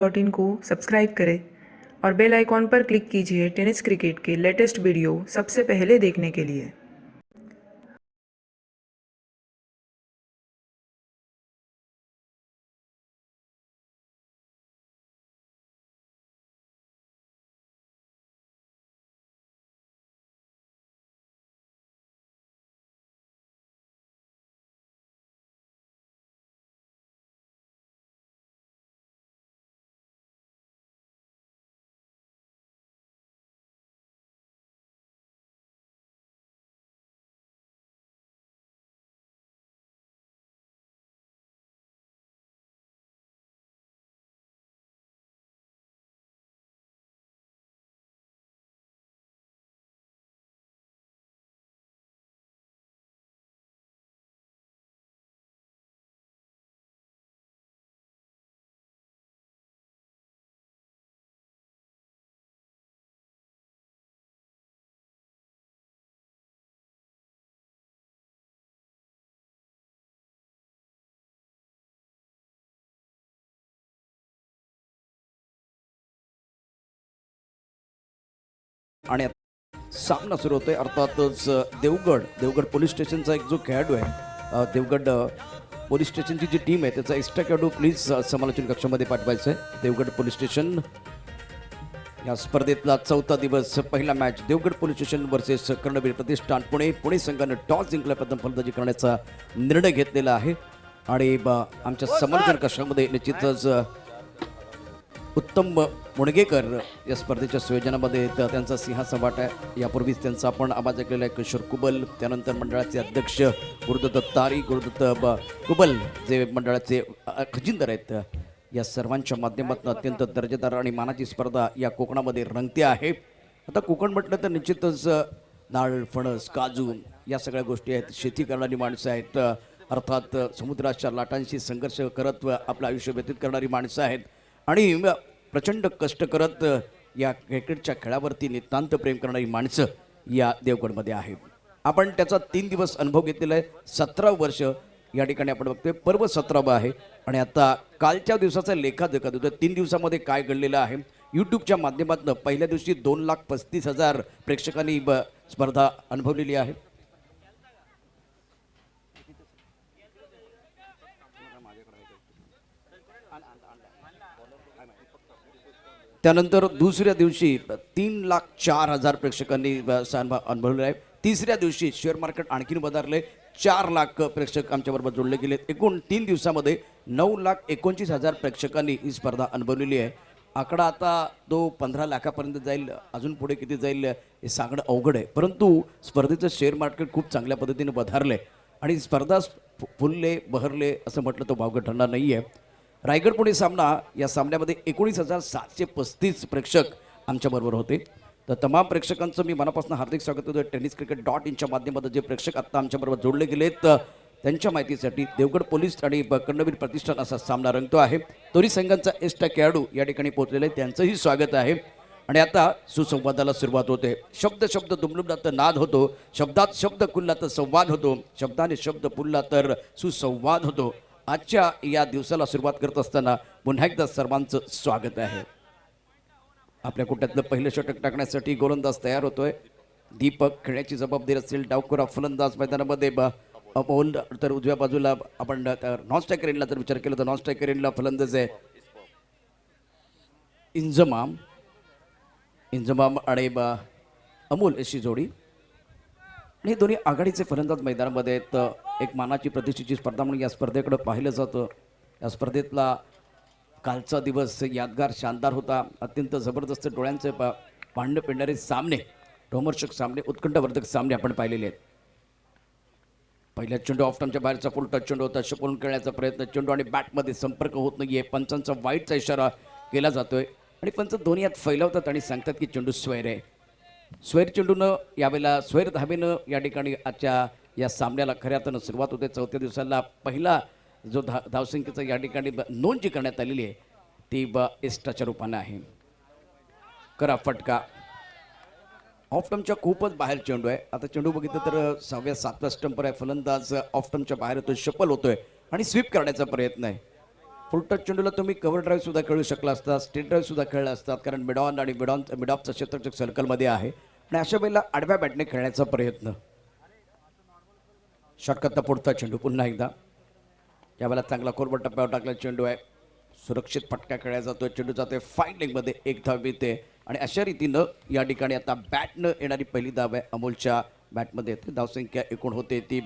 In को subscribe करें और बेल आइकॉन पर क्लिक कीजिए टेनिस क्रिकेट के लेटेस्ट वीडियो सबसे पहले देखने के लिए। आणि सामना सुरू होतोय. अर्थातच देवगड पोलीस स्टेशनचा एक जो खेळाडू आहे, देवगड पोलीस स्टेशनची जी टीम आहे त्याचा एक्स्ट्रा खेळाडू प्लीज समालोचन कक्षामध्ये पाठवायचं आहे. देवगड पोलीस स्टेशन या स्पर्धेतला चौथा दिवस, पहिला match Devgad police station versus Karnaveer Pratishthan Pune संघाने टॉस जिंकला, प्रथम फलंदाजी करण्याचा निर्णय घेतलेला आहे. आणि आमच्या समालोचन कक्षामध्ये निश्चितच उत्तम मुणगेकर या स्पर्धेच्या संयोजनामध्ये त्यांचा सिंहाचा वाटा आहे. यापूर्वीच त्यांचा आपण आवाज ऐकलेला आहे. किशोर कुबल, त्यानंतर मंडळाचे अध्यक्ष गुरुदत्त तारी, गुरुदत्त कुबल जे मंडळाचे खजिनदार आहेत, या सर्वांच्या माध्यमातून अत्यंत दर्जेदार आणि मानाची स्पर्धा या कोकणामध्ये रंगते आहे. आता कोकण म्हटलं तर निश्चितच नारळ, फणस, काजू या सगळ्या गोष्टी आहेत. शेती करणारी माणसं आहेत, अर्थात समुद्राच्या लाटांशी संघर्ष करत आपलं आयुष्य व्यतीत करणारी माणसं आहेत आणि प्रचंड कष्ट करत या क्रिकेटच्या खेळावरती नितांत प्रेम करणारी माणसं या देवगडमध्ये आहेत. आपण त्याचा 3 दिवस अनुभव घेतलेला आहे. 17 वर्ष या ठिकाणी आपण बघतोय, पर्व 17वा आहे. आणि आता कालच्या दिवसाचा लेखाजोखा देतोय. 3 दिवसामध्ये काय घडलेलं आहे. यूट्यूबच्या माध्यमातून पहिल्या दिवशी 2,35,000 प्रेक्षकांनी स्पर्धा अनुभवलेली आहे. त्यानंतर दुसऱ्या दिवशी 3,04,000 प्रेक्षकांनी अनुभवले आहे. तिसऱ्या दिवशी शेअर मार्केट आणखीन वधारले, 4,00,000 प्रेक्षक आमच्याबरोबर जोडले गेले. एकूण 3 दिवसामध्ये 9,29,000 प्रेक्षकांनी ही स्पर्धा अनुभवलेली आहे. आकडा आता तो 15 लाखापर्यंत जाईल. अजून पुढे किती जाईल हे सांगणं अवघड आहे, परंतु स्पर्धेचं शेअर मार्केट खूप चांगल्या पद्धतीने वधारले आणि स्पर्धा फुलले बहरले असं म्हटलं तर वावगं ठरणार नाही आहे. रायगड पुणे सामना, या सामन्यामध्ये 19,735 प्रेक्षक आमच्याबरोबर होते. तर तमाम प्रेक्षकांचं मी मनापासून हार्दिक स्वागत करतो. tenniscricket.in च्या माध्यमातून जे प्रेक्षक आत्ता आमच्याबरोबर जोडले गेलेत त्यांच्या माहितीसाठी देवगड पोलीस आणि कर्णवीर प्रतिष्ठान असा सामना रंगतो आहे. दोन्ही संघांचा एक्स्ट्रा खेळाडू या ठिकाणी पोहोचलेले आहे, त्यांचंही स्वागत आहे. आणि आता सुसंवादाला सुरुवात होते. शब्द दुमदुमला तर नाद होतो, शब्दात शब्द खुलला तर संवाद होतो, शब्दाने शब्द फुलला तर सुसंवाद होतो. आजच्या या दिवसाला सुरुवात करत असताना पुन्हा एकदा सर्वांचं स्वागत आहे. आपल्या कुट्यातलं पहिलं षटक टाकण्यासाठी गोलंदाज तयार होतोय. दीपक खेळण्याची जबाबदारी असेल. डावखुरा फलंदाज मैदानामध्ये अमोल, तर उजव्या बाजूला आपण नॉन स्ट्रायकर एंडला जर विचार केला तर नॉन स्ट्रायकर एंडला फलंदाज आहे इंजमाम आणि अमोल अशी जोडी. आणि दोन्ही आघाडीचे फलंदाज मैदानामध्ये आहेत. एक मानाची प्रतिष्ठेची स्पर्धा म्हणून या स्पर्धेकडे पाहिलं जातं. या स्पर्धेतला कालचा दिवस यादगार, शानदार होता. अत्यंत जबरदस्त डोळ्यांचे पांढरे पेंढारे सामने, रोमहर्षक सामने, उत्कंठवर्धक सामने आपण पाहिलेले आहेत. पहिल्या चेंडू ऑफ टर्मच्या बाहेरचा फुल टच चेंडू होता, पळून खेळण्याचा प्रयत्न, चेंडू आणि बॅटमध्ये संपर्क होत नाहीये. पंचांचा वाईटचा इशारा केला जातोय आणि पंच दोन्ही हात फैलावतात आणि सांगतात की चेंडू स्वैर आहे. स्वैर चेंडूनं यावेळेला स्वैर धावेनं या ठिकाणी आजच्या या सामन्याला खऱ्या अर्थानं सुरुवात होते. चौथ्या दिवसाला पहिला जो धावसंख्येचा या ठिकाणी नोंद जी करण्यात आलेली आहे ती एक्स्ट्राच्या रूपानं आहे. करा फटका. ऑफ टर्मच्या खूपच बाहेर चेंडू आहे. आता चेंडू बघितलं तर 6व्या-7व्या स्टंपर आहे. फलंदाज ऑफ टर्मच्या बाहेर होतोय, शफल होतोय आणि स्वीप करण्याचा प्रयत्न आहे. फुल टच चेंडूला तुम्ही कव्हर ड्राईव्ह सुद्धा खेळू शकला असता, स्टेट ड्राईव्ह सुद्धा खेळला असतात, कारण मिडॉन आणि मिडॉपचं क्षेत्ररक्षक सर्कलमध्ये आहे आणि अशा वेळेला आडव्या बॅटने खेळण्याचा प्रयत्न. शॉर्टकटचा पुढचा चेंडू पुन्हा एकदा. यावेळेला चांगला कोलबट टप्प्यावर टाकला चेंडू आहे. सुरक्षित फटका खेळला जातोय, चेंडू जातोय फाईन लेगमध्ये, एक धाव मिळते आणि अशा रीतीनं या ठिकाणी आता बॅटनं येणारी पहिली धाव आहे अमोलच्या बॅटमध्ये येते. धावसंख्या एकूण होते ती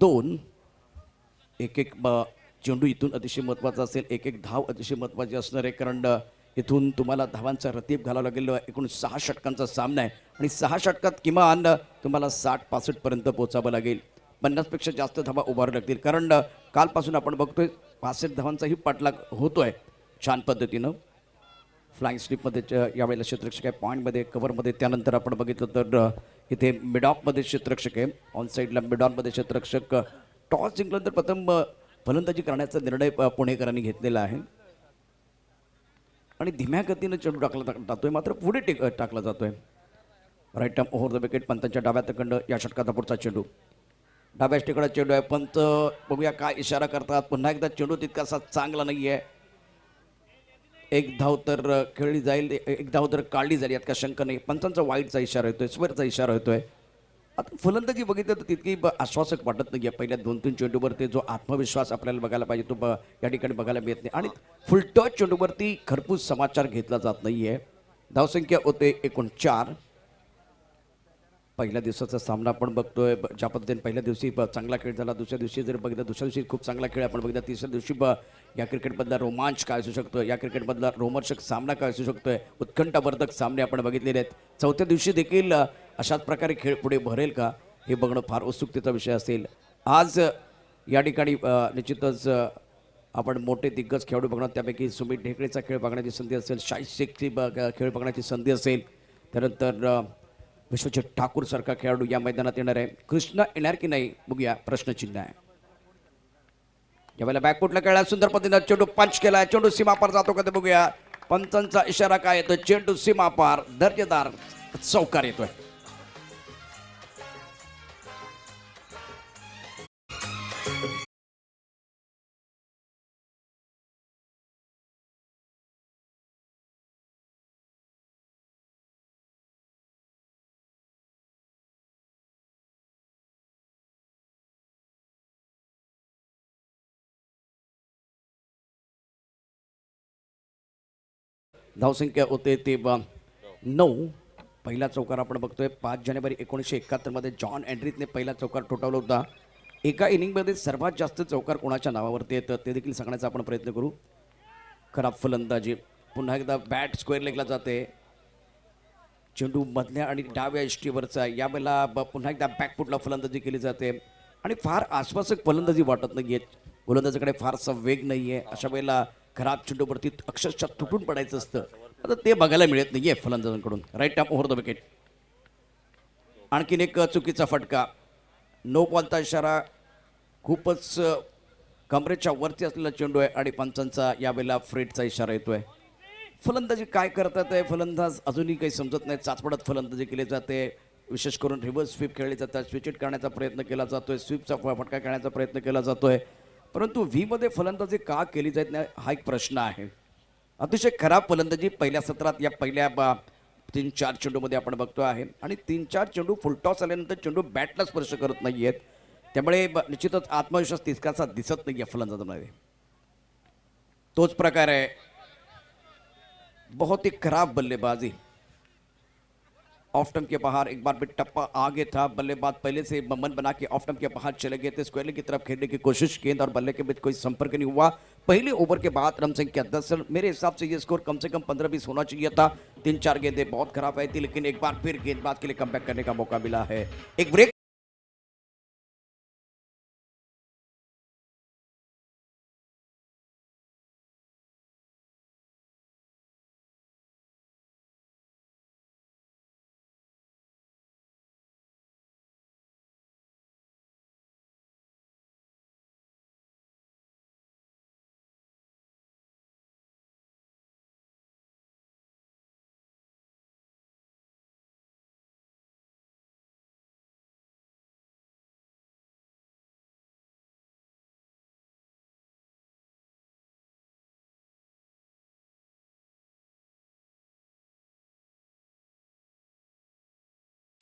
2. एक चेंडू इथून अतिशय महत्त्वाचा असेल, एक धाव अतिशय महत्त्वाची असणार आहे, कारण इथून तुम्हाला धावांचा रतीब घालावा लागेल. एकूण 6 षटकांचा सामना आहे आणि 6 षटकात किमान तुम्हाला 60-65 पर्यंत पोहोचावं लागेल. 50पेक्षा जास्त धावा उभारू लागतील, कारण कालपासून आपण बघतोय 65 धावांचाही पाठलाग होतोय छान पद्धतीनं. फ्लाइंग स्लिपमध्ये यावेळेला क्षेत्ररक्षक आहे, पॉईंटमध्ये कव्हरमध्ये. त्यानंतर आपण बघितलं तर इथे मिडॉपमध्ये क्षेत्ररक्षक आहे, ऑन साईडला मिडॉनमध्ये क्षेत्ररक्षक. टॉस जिंकल्यानंतर प्रथम फलंदाजी करण्याचा निर्णय पुणेकरांनी घेतलेला आहे आणि धीम्या गतीनं चेंडू टाकला जातोय, मात्र पुढे टाकला जातोय. Right arm over the wicket. पंतांच्या डाव्या तकंड या षटकाचा पुढचा चेंडू. डाव्या ष्टीकडे चेंडू आहे. पंत बघूया काय इशारा करतात. पुन्हा एकदा चेंडू तितकासा चांगला नाही आहे. एक धाव तर खेळली जाईल, एक धाव तर काढली जाईल, यात का शंका नाही. पंचांचा वाईटचा इशारा येतोय, स्वेअरचा इशारा येतोय. आता फलंदाजी बघितलं तर तितकी आश्वासक वाटत नाही आहे. पहिल्या 2-3 चेंडूवरती जो आत्मविश्वास आपल्याला बघायला पाहिजे तो या ठिकाणी बघायला मिळत नाही आणि फुल टच चेंडूवरती खरपूस समाचार घेतला जात नाही आहे. धावसंख्या होते एकूण 4. पहिल्या दिवसाचा सामना आपण बघतोय ज्या पद्धतीने पहिल्या दिवशी चांगला खेळ झाला, दुसऱ्या दिवशी जर बघितलं दुसऱ्या दिवशी खूप चांगला खेळ आपण बघितला, तिसऱ्या दिवशी या क्रिकेटमधला रोमांच काय असू शकतो, या क्रिकेटमधला रोमर्षक सामना काय असू शकतोय, उत्कंठावर्धक सामने आपण बघितलेले आहेत. चौथ्या दिवशी देखील अशाच प्रकारे खेळ पुढे भरेल का हे बघणं फार उत्सुकतेचा विषय असेल. आज या ठिकाणी निश्चितच आपण मोठे दिग्गज खेळाडू बघणार, त्यापैकी सुमित ढेकळेचा खेळ बघण्याची संधी असेल, शाहीद शेखची खेळ बघण्याची संधी असेल. त्यानंतर विश्वजित ठाकूर सारखा खेळाडू या मैदानात येणार आहे. कृष्णा येणार की नाही बघूया, प्रश्नचिन्ह आहे. यावेळेला बॅकफुटला खेळला, सुंदर पद्धतीने चेंडू पंच केला, चेंडू सीमापार जातो का ते बघूया. पंचांचा इशारा काय येतो, चेंडू सीमापार, दर्जेदार चौकार येतोय. धावसंख्या होते ते 9. पहिला चौकार आपण बघतोय 5 जानेवारी 1971 मध्ये जॉन एंड्रीथने पहिला चौकार ठोठावला होता. एका इनिंगमध्ये सर्वात जास्त चौकार कोणाच्या नावावरती येतं ते देखील सांगण्याचा आपण प्रयत्न करू. खराब फलंदाजी. पुन्हा एकदा बॅट स्क्वेअर लेगला जाते, चेंडू मधल्या आणि डाव्या इष्टीवरचा. यावेळेला पुन्हा एकदा बॅकफुटला फलंदाजी केली जाते आणि फार आश्वासक फलंदाजी वाटत नाही आहे. गोलंदाजाकडे फारसा वेग नाही आहे. अशा वेळेला खराब चेंडूवरती अक्षरशः तुटून पडायचं असतं, आता ते बघायला मिळत नाही आहे फलंदाजांकडून. Right arm over the wicket. आणखीन एक चुकीचा फटका. नो बॉलचा इशारा. खूपच कमरेच्या वरती असलेला चेंडू आहे आणि पंचांचा यावेळेला फ्रेटचा इशारा येतोय. फलंदाजी काय करतात आहे फलंदाज अजूनही काही समजत नाही. चाचपडत फलंदाजी केली जाते, विशेष करून रिव्हर्स स्वीप खेळली जातात, स्विच इट करण्याचा प्रयत्न केला जातोय, स्वीपचा फटका खेळण्याचा प्रयत्न केला जातोय, परंतु व्हीमध्ये फलंदाजी का केली जात नाही हा एक प्रश्न आहे. अतिशय खराब फलंदाजी पहिल्या सत्रात या पहिल्या 3-4 चेंडूमध्ये आपण बघतो आहे आणि 3-4 चेंडू फुलटॉस आल्यानंतर चेंडू बॅटला स्पर्श करत नाही आहेत, त्यामुळे निश्चितच आत्मविश्वास तितकासा दिसत नाही आहे फलंदाजांमध्ये. तोच प्रकार आहे. बहुत ही खराब बल्लेबाजी. ऑफ स्टंप के बाहर एक बार भी टप्पा आगे था, बल्लेबाज पहले से मन बना के ऑफ स्टंप के बाहर चले गए थे, स्क्वायर की तरफ खेलने की कोशिश, गेंद और बल्ले के बीच कोई संपर्क नहीं हुआ. पहले ओवर के बाद रन संख्या 10. मेरे हिसाब से ये स्कोर कम से कम 15-20 होना चाहिए था. 3-4 गेंदें बहुत खराब आई थी, लेकिन एक बार फिर गेंदबाज के लिए कमबैक करने का मौका मिला है. एक ब्रेक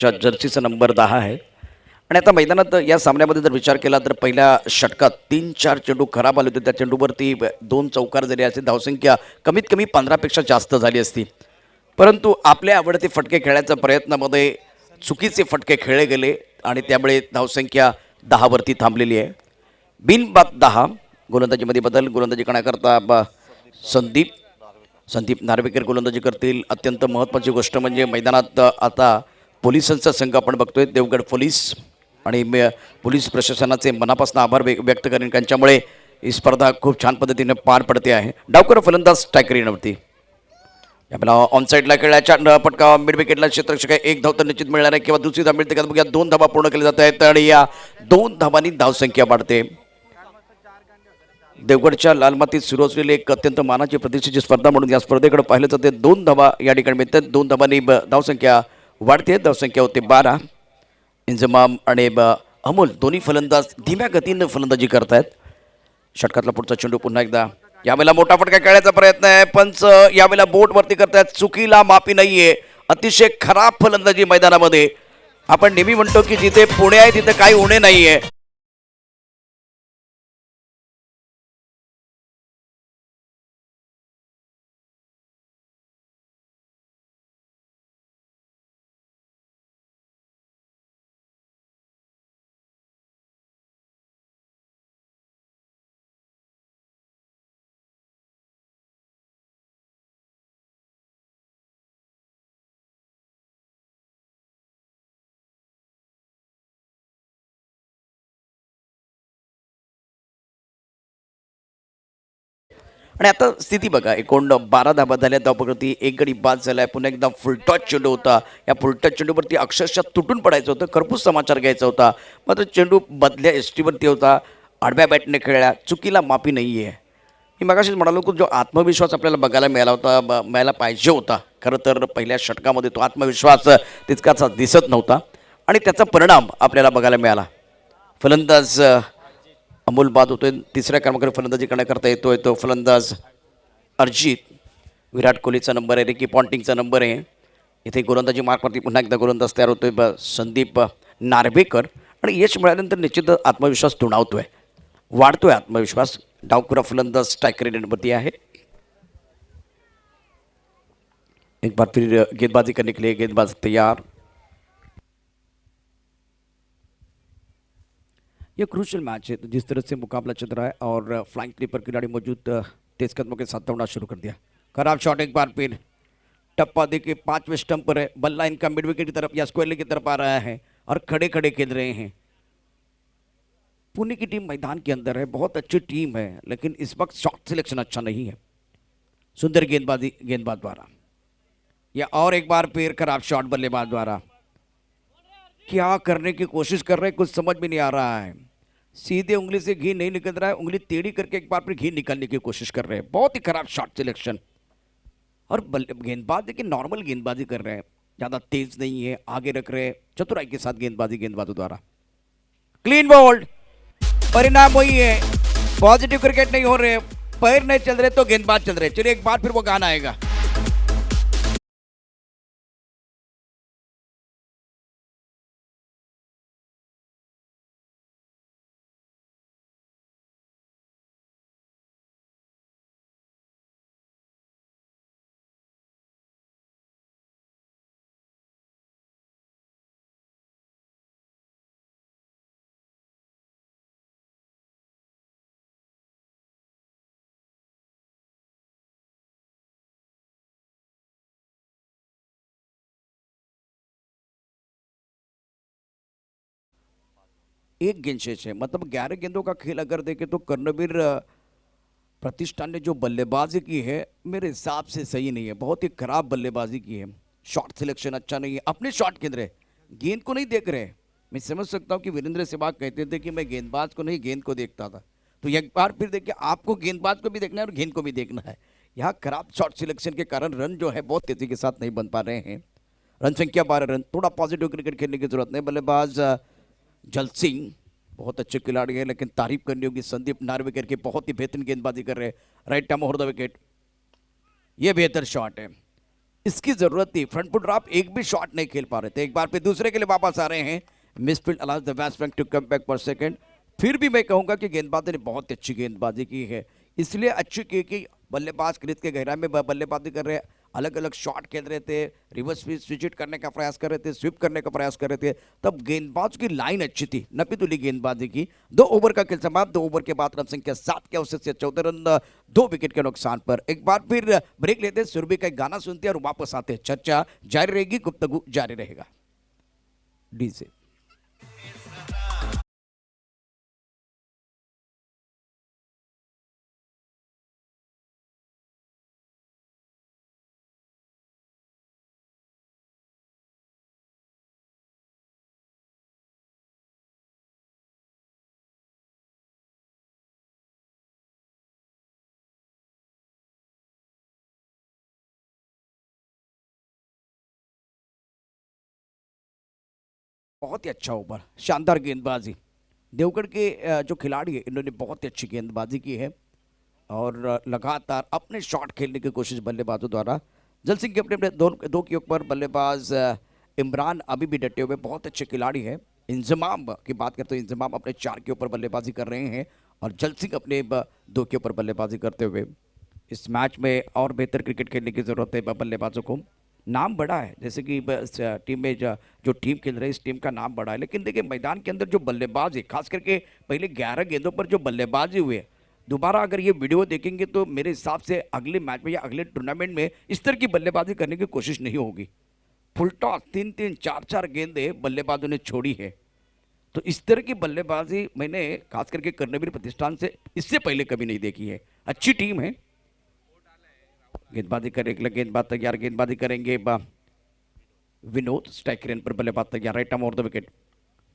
जर्सीचा नंबर 10 आहे. आणि आता मैदानात या सामन्यामध्ये जर विचार केला तर पहिल्या षटकात 3-4 चेंडू खराब आले होते. त्या चेंडूवरती 2 चौकार जरी असते धावसंख्या कमीत कमी 15पेक्षा जास्त झाली असती. परंतु आपल्या आवडते फटके खेळण्याच्या प्रयत्नामध्ये चुकीचे फटके खेळले गेले आणि त्यामुळे धावसंख्या 10 वरती थांबलेली आहे. बिनबाद 10. गोलंदाजीमध्ये बदल. गोलंदाजी करण्याकरता संदीप नार्वेकर गोलंदाजी करतील. अत्यंत महत्त्वाची गोष्ट म्हणजे मैदानात आता पोलिसांचा संघ आपण बघतोय, देवगड पोलीस. आणि पोलीस प्रशासनाचे मनापासून आभार व्यक्त करेन, त्यांच्यामुळे ही स्पर्धा खूप छान पद्धतीने पार पडते आहे. डावकर फलंदाज स्ट्रायकर येण्यावरती आपल्याला ऑन साईडला खेळायच्या पटका मिड विकेटला क्षेत्ररक्षक एक धाव तर निश्चित मिळणार आहे किंवा दुसरी धाव मिळते का बघूया. 2 धावा पूर्ण केल्या जात आहेत आणि या 2 धावांनी धावसंख्या वाढते. देवगडच्या लाल मातीत सुरू असलेली एक अत्यंत मानाची प्रतिष्ठेची स्पर्धा म्हणून या स्पर्धेकडे पाहिलं तर ते 2 धावा या ठिकाणी मिळतात. 2 धावांनी धावसंख्या वाढते. धावसंख्या होते 12. इंजमाम आणि अमोल दोन्ही फलंदाज धीम्या गतीनं फलंदाजी करतायत. षटकातला पुढचा चेंडू पुन्हा एकदा यावेळेला मोठा फटका खेळायचा प्रयत्न आहे. पंच यावेळेला बोट वरती करतायत. चुकीला माफी नाहीये. अतिशय खराब फलंदाजी मैदानामध्ये. आपण नेहमी म्हणतो की जिथे पुणे आहे तिथे काही उणे नाहीये. आणि आता स्थिती बघा, एकूण 12 धाबा झाल्या. धावपकडती एक गडी बाद झालाय. पुन्हा एकदा फुलटॉच चेंडू होता. या फुलटॉच चेंडूवरती अक्षरशः तुटून पडायचं होतं. खरपूस समाचार घ्यायचा होता. मात्र चेंडू बदल्या एसटीवरती होता. आडव्या बॅटने खेळला. चुकीला माफी नाही आहे. मी मगाशीच म्हणालो की जो आत्मविश्वास आपल्याला बघायला मिळाला होता, मिळायला पाहिजे होता. खरं तर पहिल्या षटकामध्ये तो आत्मविश्वास तितकाचा दिसत नव्हता आणि त्याचा परिणाम आपल्याला बघायला मिळाला. फलंदाज अमोल बाद होतोय. तिसऱ्या क्रमांकावर फलंदाजी करण्याकरता येतोय तो फलंदाज अर्जित. विराट कोहलीचा नंबर आहे. रिकी पॉन्टिंगचा नंबर आहे. इथे गोलंदाजी मार्कवरती पुन्हा एकदा गोलंदाज तयार होतोय संदीप नार्वेकर. आणि यश मिळाल्यानंतर निश्चित आत्मविश्वास दुणावतोय, वाढतोय आत्मविश्वास. डावखुरा फलंदाज स्ट्रायकर रेडवरती आहे. एक बार फिर गेंदबाजी करने के लिए गेंदबाज तैयार. ये क्रूशल मैच है. तो जिस तरह से मुकाबला चल रहा है और फ्लाइंग क्लिपर खिलाड़ी मौजूद तेज कदमों के साथ दौड़ना शुरू कर दिया. खराब शॉट एक बार फिर. टप्पा देखिए 5वें स्टंप पर है. बल्ला इनका मिड विकेट की तरफ या स्क्वायर की तरफ आ रहा है और खड़े खड़े खेल रहे हैं. पुणे की टीम मैदान के अंदर है. बहुत अच्छी टीम है लेकिन इस वक्त शॉट सिलेक्शन अच्छा नहीं है. सुंदर गेंदबाज द्वारा या और एक बार फिर खराब शॉट बल्लेबाज द्वारा. क्या करने की कोशिश कर रहे हैं कुछ समझ में नहीं आ रहा है. सीधे उंगली से घी नहीं निकल रहा है. उंगली टेढ़ी करके एक बार फिर घी निकालने की कोशिश कर रहे हैं. बहुत ही खराब शॉट सिलेक्शन. और गेंदबाज देखिए नॉर्मल गेंदबाजी कर रहे हैं. ज़्यादा तेज नहीं है. आगे रख रहे हैं. चतुराई के साथ गेंदबाजों द्वारा. Clean bowled. परिणाम वही है. पॉजिटिव क्रिकेट नहीं हो रहे. पैर नहीं चल रहे तो गेंदबाज चल रहे. चलिए एक बार फिर वो गाना आएगा. एक गेंद शेष है. मतलब 11 गेंदों का खेल अगर देखें तो कर्णवीर प्रतिष्ठान ने जो बल्लेबाजी की है मेरे हिसाब से सही नहीं है. बहुत ही खराब बल्लेबाजी की है. शॉट सिलेक्शन अच्छा नहीं है. अपने शॉट के अंदर गेंद को नहीं देख रहे. मैं समझ सकता हूँ कि वीरेंद्र सहवाग कहते थे कि मैं गेंदबाज को नहीं गेंद को देखता था. तो एक बार फिर देखिए आपको गेंदबाज को भी देखना है और गेंद को भी देखना है. यहाँ खराब शॉट सिलेक्शन के कारण रन जो है बहुत तेजी के साथ नहीं बन पा रहे हैं. रन संख्या 12 रन. थोड़ा पॉजिटिव क्रिकेट खेलने की जरूरत नहीं. बल्लेबाज जल सिंह बहुत अच्छे खिलाड़ी हैं लेकिन तारीफ करनी होगी संदीप नार्वेकर की. बहुत ही बेहतरीन गेंदबाजी कर रहे हैं. Right time over the wicket. ये बेहतर शॉट है. इसकी जरूरत थी। फ्रंट फुट ड्रॉप एक भी शॉट नहीं खेल पा रहे थे। एक बार फिर दूसरे के लिए वापस आ रहे हैं। Misfield allows the batsman to come back for second. फिर भी मैं कहूंगा कि गेंदबाजी ने बहुत अच्छी गेंदबाजी की है, इसलिए अच्छी की कि बल्लेबाज क्रीज के गहराई में बल्लेबाजी कर रहे, अलग अलग शॉट खेल रहे थे, रिवर्स स्विच करने का प्रयास कर रहे थे, स्विप करने का प्रयास कर रहे थे, तब गेंदबाज की लाइन अच्छी थी। नपी तुली गेंदबाजी की। 2 ओवर का खेल समाप्त। 2 ओवर के बाद रन संख्या 7 के अवसर से 14 रन 2 विकेट के नुकसान पर। एक बार फिर ब्रेक लेते हैं, सुरभि का एक गाना सुनते हैं और वापस आते हैं। चर्चा जारी रहेगी, गुफ्तगू जारी रहेगा। डी से बहुत ही अच्छा ओवर, शानदार गेंदबाजी। देवगढ़ के जो खिलाड़ी है इन्होंने बहुत ही अच्छी गेंदबाजी की है और लगातार अपने शॉट खेलने की कोशिश बल्लेबाजों द्वारा। जल सिंह के अपने अपने दो के ऊपर बल्लेबाज इमरान अभी भी डटे हुए बहुत अच्छे खिलाड़ी हैं। इंजमाम की बात करते हैं, इंजमाम अपने 4 के ऊपर बल्लेबाजी कर रहे हैं और जल सिंह अपने 2 के ऊपर बल्लेबाजी करते हुए। इस मैच में और बेहतर क्रिकेट खेलने की ज़रूरत है बल्लेबाजों को। नाम बड़ा है, जैसे कि टीम में जो टीम खेल रही है इस टीम का नाम बड़ा है, लेकिन देखिए मैदान के अंदर जो बल्लेबाज है, खास करके पहले 11 गेंदों पर जो बल्लेबाजी हुए, दोबारा अगर ये वीडियो देखेंगे तो मेरे हिसाब से अगले मैच में या अगले टूर्नामेंट में इस तरह की बल्लेबाजी करने की कोशिश नहीं होगी। फुल टॉस 3-3 4-4 गेंदें बल्लेबाजों ने छोड़ी है। तो इस तरह की बल्लेबाजी मैंने खास करके कर्णवीर प्रतिष्ठान से इससे पहले कभी नहीं देखी है। अच्छी टीम है। गेंदबाजी करेंगे, गेंदबाज तैयार, गेंदबाजी करेंगे विनोद। स्ट्राइक रेन पर बल्लेबाज तैयार, right arm over the wicket.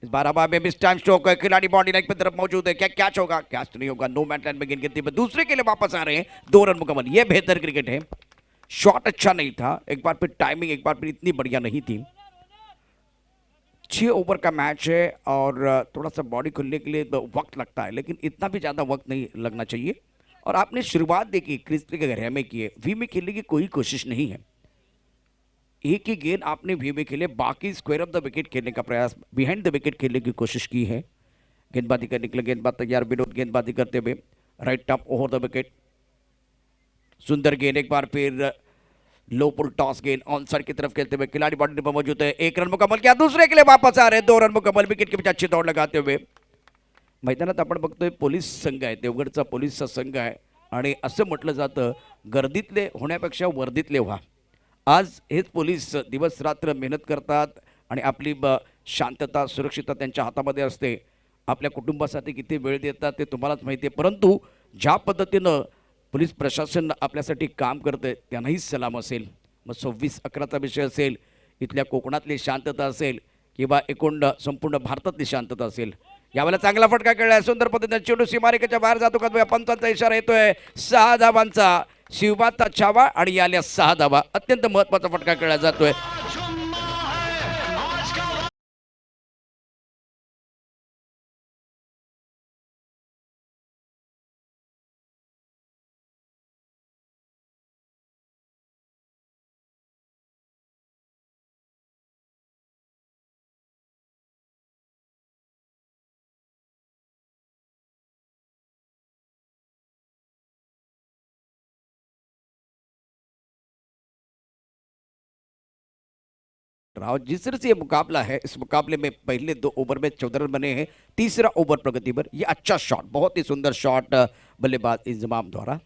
इस बार हवा में मिस टाइम स्ट्रोक है, खिलाड़ी बाउंड्री लाइन पर तरफ मौजूद है। क्या कैच होगा? कैच नहीं होगा। नो मैन लाइन में गेंद गिरती है, दूसरे के लिए वापस आ रहे हैं। 2 रन मुकम्मल। यह बेहतर क्रिकेट है। शॉट अच्छा नहीं था, एक बार फिर टाइमिंग एक बार फिर इतनी बढ़िया नहीं थी। 6 ओवर का मैच है और थोड़ा सा बॉडी खुलने के लिए वक्त लगता है, लेकिन इतना भी ज़्यादा वक्त नहीं लगना चाहिए। और आपने शुरुआत देखी क्रिस के गहरे में की है, वी में खेलने की कोई कोशिश नहीं है। एक ही गेंद आपने वी में खेले, बाकी स्क्वायर ऑफ द विकेट खेलने का प्रयास, बिहाइंड द विकेट खेलने की कोशिश की है। गेंदबाजी करने के लिए गेंदबाज तैयार, विनोद गेंदबाजी करते हुए, right up over the wicket. सुंदर गेंद, एक बार फिर लो पुल टॉस गेंद ऑन साइड की तरफ खेलते हुए, खिलाड़ी बाउंड्री पर मौजूद है। 1 रन मुकम्मल किया, दूसरे के लिए वापस आ रहे हैं। 2 रन मुकम्मल, विकेट के पीछे अच्छी दौड़ लगाते हुए। मैदानात आपण बघतोय पोलीस संघ आहे, देवगडचा पोलीसचा संघ आहे आणि असं म्हटलं जातं गर्दीतले होण्यापेक्षा वर्दीतले व्हा। आज हेच पोलीस दिवस रात्र मेहनत करतात आणि आपली शांतता सुरक्षितता त्यांच्या हातामध्ये असते। आपल्या कुटुंबासाठी किती वेळ देतात ते तुम्हालाच माहिती आहे, परंतु ज्या पद्धतीनं पोलीस प्रशासन आपल्यासाठी काम करते त्यांनाही सलाम असेल। मग 26/11चा विषय असेल, इथल्या कोकणातली शांतता असेल किंवा एकूण संपूर्ण भारतातली शांतता असेल, यावेळेला चांगला फटका खेळलाय, सुंदर पद्धतीने चेंडू सीमारेखेच्या बाहेर जातो का? पंचांचा इशारा येतोय 6 धावांचा, शिवबाचा छावा आणि याल्या 6 धावा। अत्यंत महत्त्वाचा फटका खेळला जातोय। राव जिस तरह से ये मुकाबला है, इस मुकाबले में पहले 2 ओवर में 14 रन बने हैं, तीसरा ओवर प्रगति पर। ये अच्छा शॉट, बहुत ही सुंदर शॉट बल्लेबाज इंजमाम द्वारा।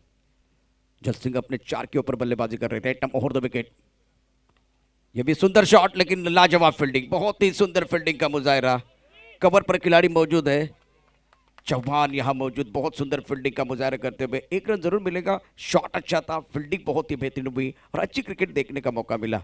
जल सिंह अपने 4 के ऊपर बल्लेबाजी कर रहे थे, टम ओवर द विकेट। ये भी सुंदर शॉट, लेकिन लाजवाब फील्डिंग, बहुत ही सुंदर फील्डिंग का मुजाहरा। कवर पर खिलाड़ी मौजूद है, चौहान यहाँ मौजूद, बहुत सुंदर फील्डिंग का मुजाहरा करते हुए। 1 रन जरूर मिलेगा। शॉट अच्छा था, फील्डिंग बहुत ही बेहतरीन हुई और अच्छी क्रिकेट देखने का मौका मिला।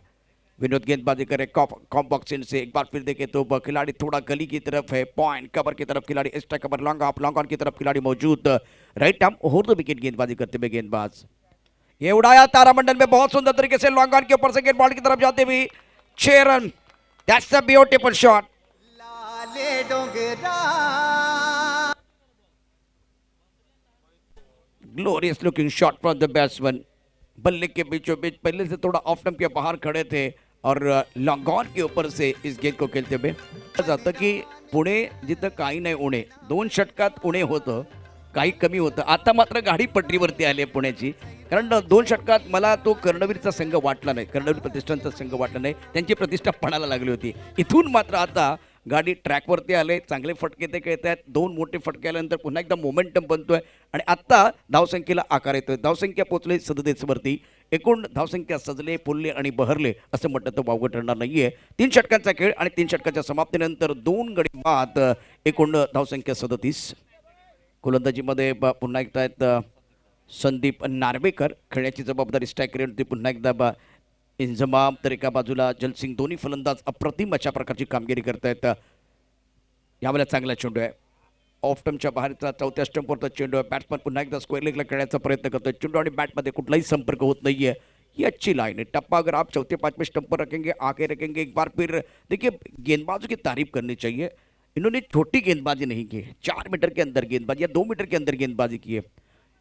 विनोद गेंदबाजी करे कॉम बॉक्स इन से। एक बार फिर देखें तो खिलाड़ी थोड़ा गली की तरफ है, पॉइंट कवर की तरफ खिलाड़ी, एक्स्ट्रा कवर लॉन्ग ऑन की तरफ खिलाड़ी मौजूद। Right arm over the wicket गेंदबाजी करते हुए गेंदबाज, ये उड़ाया तारामंडल में बहुत सुंदर तरीके से लॉन्ग ऑन के ऊपर से गेंद बॉल की तरफ जाते हुए 6 run. That's a beautiful shot. Glorious looking shot from the batsman. बल्ले के बीचों बीच पहले से थोड़ा ऑफ स्टंप के बाहर खड़े थे और लॉन्ग ऑन के ऊपर से इस गेंद को खेळते हुए जातं की पुणे जिथं काही नाही उणे 2 षटकात उणे होतं काही कमी होतं. आता मात्र गाडी पटरीवरती आली आहे पुण्याची. कारण 2 षटकात मला तो कर्णवीरचा संघ वाटला नाही, कर्णवीर प्रतिष्ठानचा संघ वाटला नाही. त्यांची प्रतिष्ठा पणाला लागली होती. इथून मात्र आता गाडी ट्रॅकवरती आले, चांगले फटके ते खेळत आहेत. 2 मोठे फटके आल्यानंतर पुन्हा एकदा मोमेंटम बनतोय आणि आत्ता धावसंख्येला आकार येतोय. धावसंख्या पोहोचली 37वरती. एकूण धावसंख्या सजले, फुलले आणि बहरले असं म्हटलं तर वावगं ठरणार नाहीये. 3 षटकांचा खेळ आणि 3 षटकाच्या समाप्तीनंतर 2 गडी बाद, एकूण धावसंख्या 37. गोलंदाजीमध्ये पुन्हा एकदा आहेत संदीप नार्वेकर. खेळण्याची जबाबदारी स्ट्रायकरवरती पुन्हा एकदा इंजमाम, तर एका बाजूला जलसिंग. दोन्ही फलंदाज अप्रतिम अशा प्रकारची कामगिरी करतायत. यावेळेला चांगला चेंडू आहे, ऑफ स्टंपच्या बाहेरचा, चौथ्या स्टंपवरचा चेंडू आहे. बॅट्समन पुन्हा एकदा स्क्वेअर लेगला खेळण्याचा प्रयत्न करतोय. चेंडू आणि बॅटमध्ये कुठलाही संपर्क होत नाहीये. ये अच्छी लाइन है. टप्पा अगर आप चौथे पांचवें स्टंप पर रखेंगे, आके रखेंगे एक बार फिर. देखिए गेंदबाजों की तारीफ करनी चाहिए. इन्होंने छोटी गेंदबाजी नहीं की, 4 मीटर के अंदर गेंदबाजी या 2 मीटर के अंदर गेंदबाजी की है.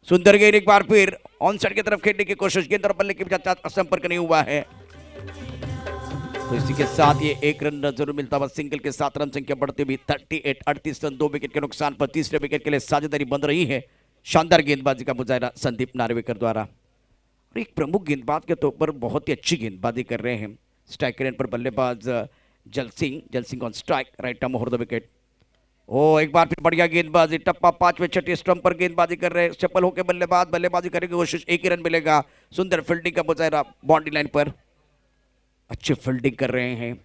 सुंदर गेंद एक बार फिर ऑन साइड की तरफ खेलने की कोशिश, गेंद और बल्ले के बीच संपर्क नहीं हुआ है. तो इसी के साथ ये एक रन जरूर मिलता हुआ सिंगल के साथ रन संख्या बढ़ती हुई 38. 38 रन 2 विकेट के नुकसान पर तीसरे विकेट के लिए साझेदारी बन रही है. शानदार गेंदबाजी का मुजाहरा संदीप नार्वेकर द्वारा. और एक प्रमुख गेंदबाज के तौर पर बहुत ही अच्छी गेंदबाजी कर रहे हैं स्ट्राइकर एंड पर बल्लेबाज Jalsingh on strike, right arm over the wicket. ओ एक बार फिर बढ़िया गेंदबाजी, टप्पा 5वें 6ठे स्टंप पर गेंदबाजी कर रहे हैं. चप्पल होकर बल्लेबाजी करेंगे कोशिश, एक ही रन मिलेगा. सुंदर फील्डिंग का मुजाहरा बाउंड्री लाइन पर, अच्छी फील्डिंग कर रहे हैं.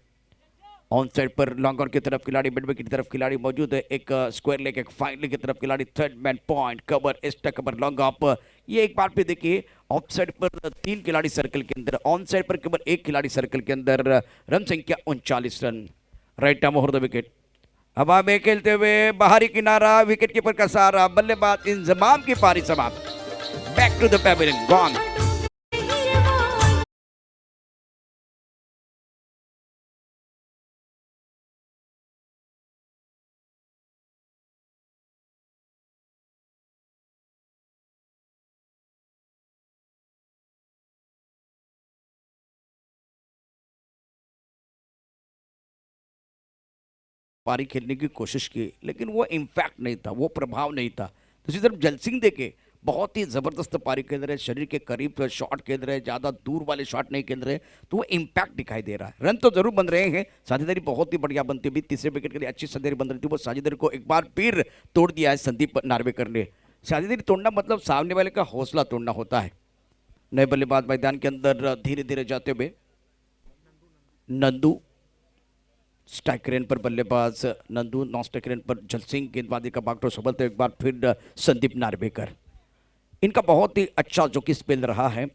On side per long on की तरफ खिलाड़ी, मिड विकेट की तरफ खिलाड़ी मौजूद है. एक स्क्वायर लेग, एक फाइन लेग की तरफ खिलाड़ी. Third man point cover, extra cover, long off. ये एक बार फिर देखिए ऑफ साइड पर 3 खिलाड़ी सर्कल के अंदर, ऑन साइड पर केवल 1 खिलाड़ी सर्कल के अंदर. रन संख्या 39 run, right arm over the wicket. हवा में खेलते हुए बाहरी किनारा, विकेट कीपर का सहारा, बल्लेबाज इंजमाम की पारी समाप्त. Back to the pavilion, gone. पारी खेलने की कोशिश की लेकिन वो इम्पैक्ट नहीं था, वो प्रभाव नहीं था. दूसरी तरफ जलसिंह देखे बहुत ही ज़बरदस्त पारी खेल रहे हैं, शरीर के करीब शॉट खेल रहे हैं, ज़्यादा दूर वाले शॉट नहीं खेल रहे, तो वो इम्पैक्ट दिखाई दे रहा है. रन तो जरूर बन रहे हैं, साझेदारी बहुत ही बढ़िया बनती हुई. तीसरे विकेट के लिए अच्छी साझेदारी बन रही थी, वो साझेदारी को एक बार फिर तोड़ दिया है संदीप नार्वेकर ने. साझेदारी तोड़ना मतलब सामने वाले का हौसला तोड़ना होता है. नए बल्लेबाज मैदान के अंदर धीरे धीरे जाते हुए नंदू, स्ट्राइकर एंड पर बल्लेबाज नंदू, नॉन स्ट्राइकर एंड पर जलसिंह. गेंदबाजी का बागडोर संभलते एक बार फिर संदीप नार्वेकर. इनका बहुत ही अच्छा जो कि स्पेल रहा है,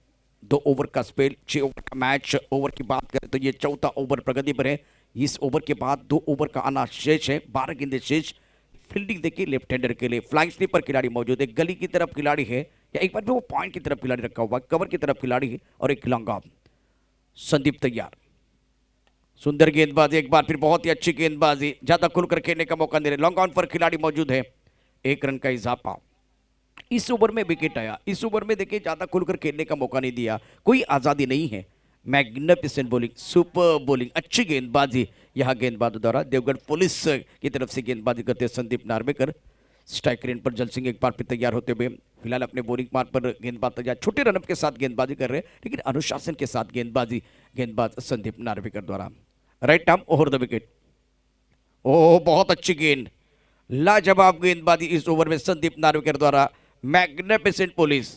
2 ओवर का स्पेल, 6 ओवर का मैच. ओवर की बात करें तो ये चौथा ओवर प्रगति पर है. इस ओवर के बाद 2 ओवर का आना शेष है, 12 गेंदे शेष. फील्डिंग देखिए लेफ्ट हैंडर के लिए फ्लाइंग स्लीपर खिलाड़ी मौजूद है, गली की तरफ खिलाड़ी है या एक बार भी वो पॉइंट की तरफ खिलाड़ी रखा हुआ, कवर की तरफ खिलाड़ी है और एक लॉन्ग ऑफ. संदीप तैयार, सुंदर गेंदबाजी, एक बार फिर बहुत ही अच्छी गेंदबाजी, ज्यादा खुलकर खेलने का मौका दे रहे. लॉन्ग ऑन पर खिलाड़ी मौजूद है, 1 रन का इजाफा. इस ओवर में विकेट आया, इस ओवर में देखिए ज्यादा खुलकर खेलने का मौका नहीं दिया, कोई आजादी नहीं है. मैग्निफिसेंट बॉलिंग, सुपर बॉलिंग, अच्छी गेंदबाजी यहां गेंदबाजों द्वारा. देवगढ़ पुलिस की तरफ से गेंदबाजी करते संदीप नार्वेकर. स्ट्राइकर एंड पर जलसिंह एक बार फिर तैयार होते हुए फिलहाल अपने बॉलिंग मार्ग पर गेंदबाज तैयार. छोटे रनअप के साथ गेंदबाजी कर रहे हैं लेकिन अनुशासन के साथ गेंदबाजी, गेंदबाज संदीप नार्वेकर द्वारा. Right arm over the wicket. ओह बहुत अच्छी गेंद, लाजवाब गेंदबाजी इस ओवर में संदीप नार्वेकर द्वारा. मैग्निफिसेंट पुलिस,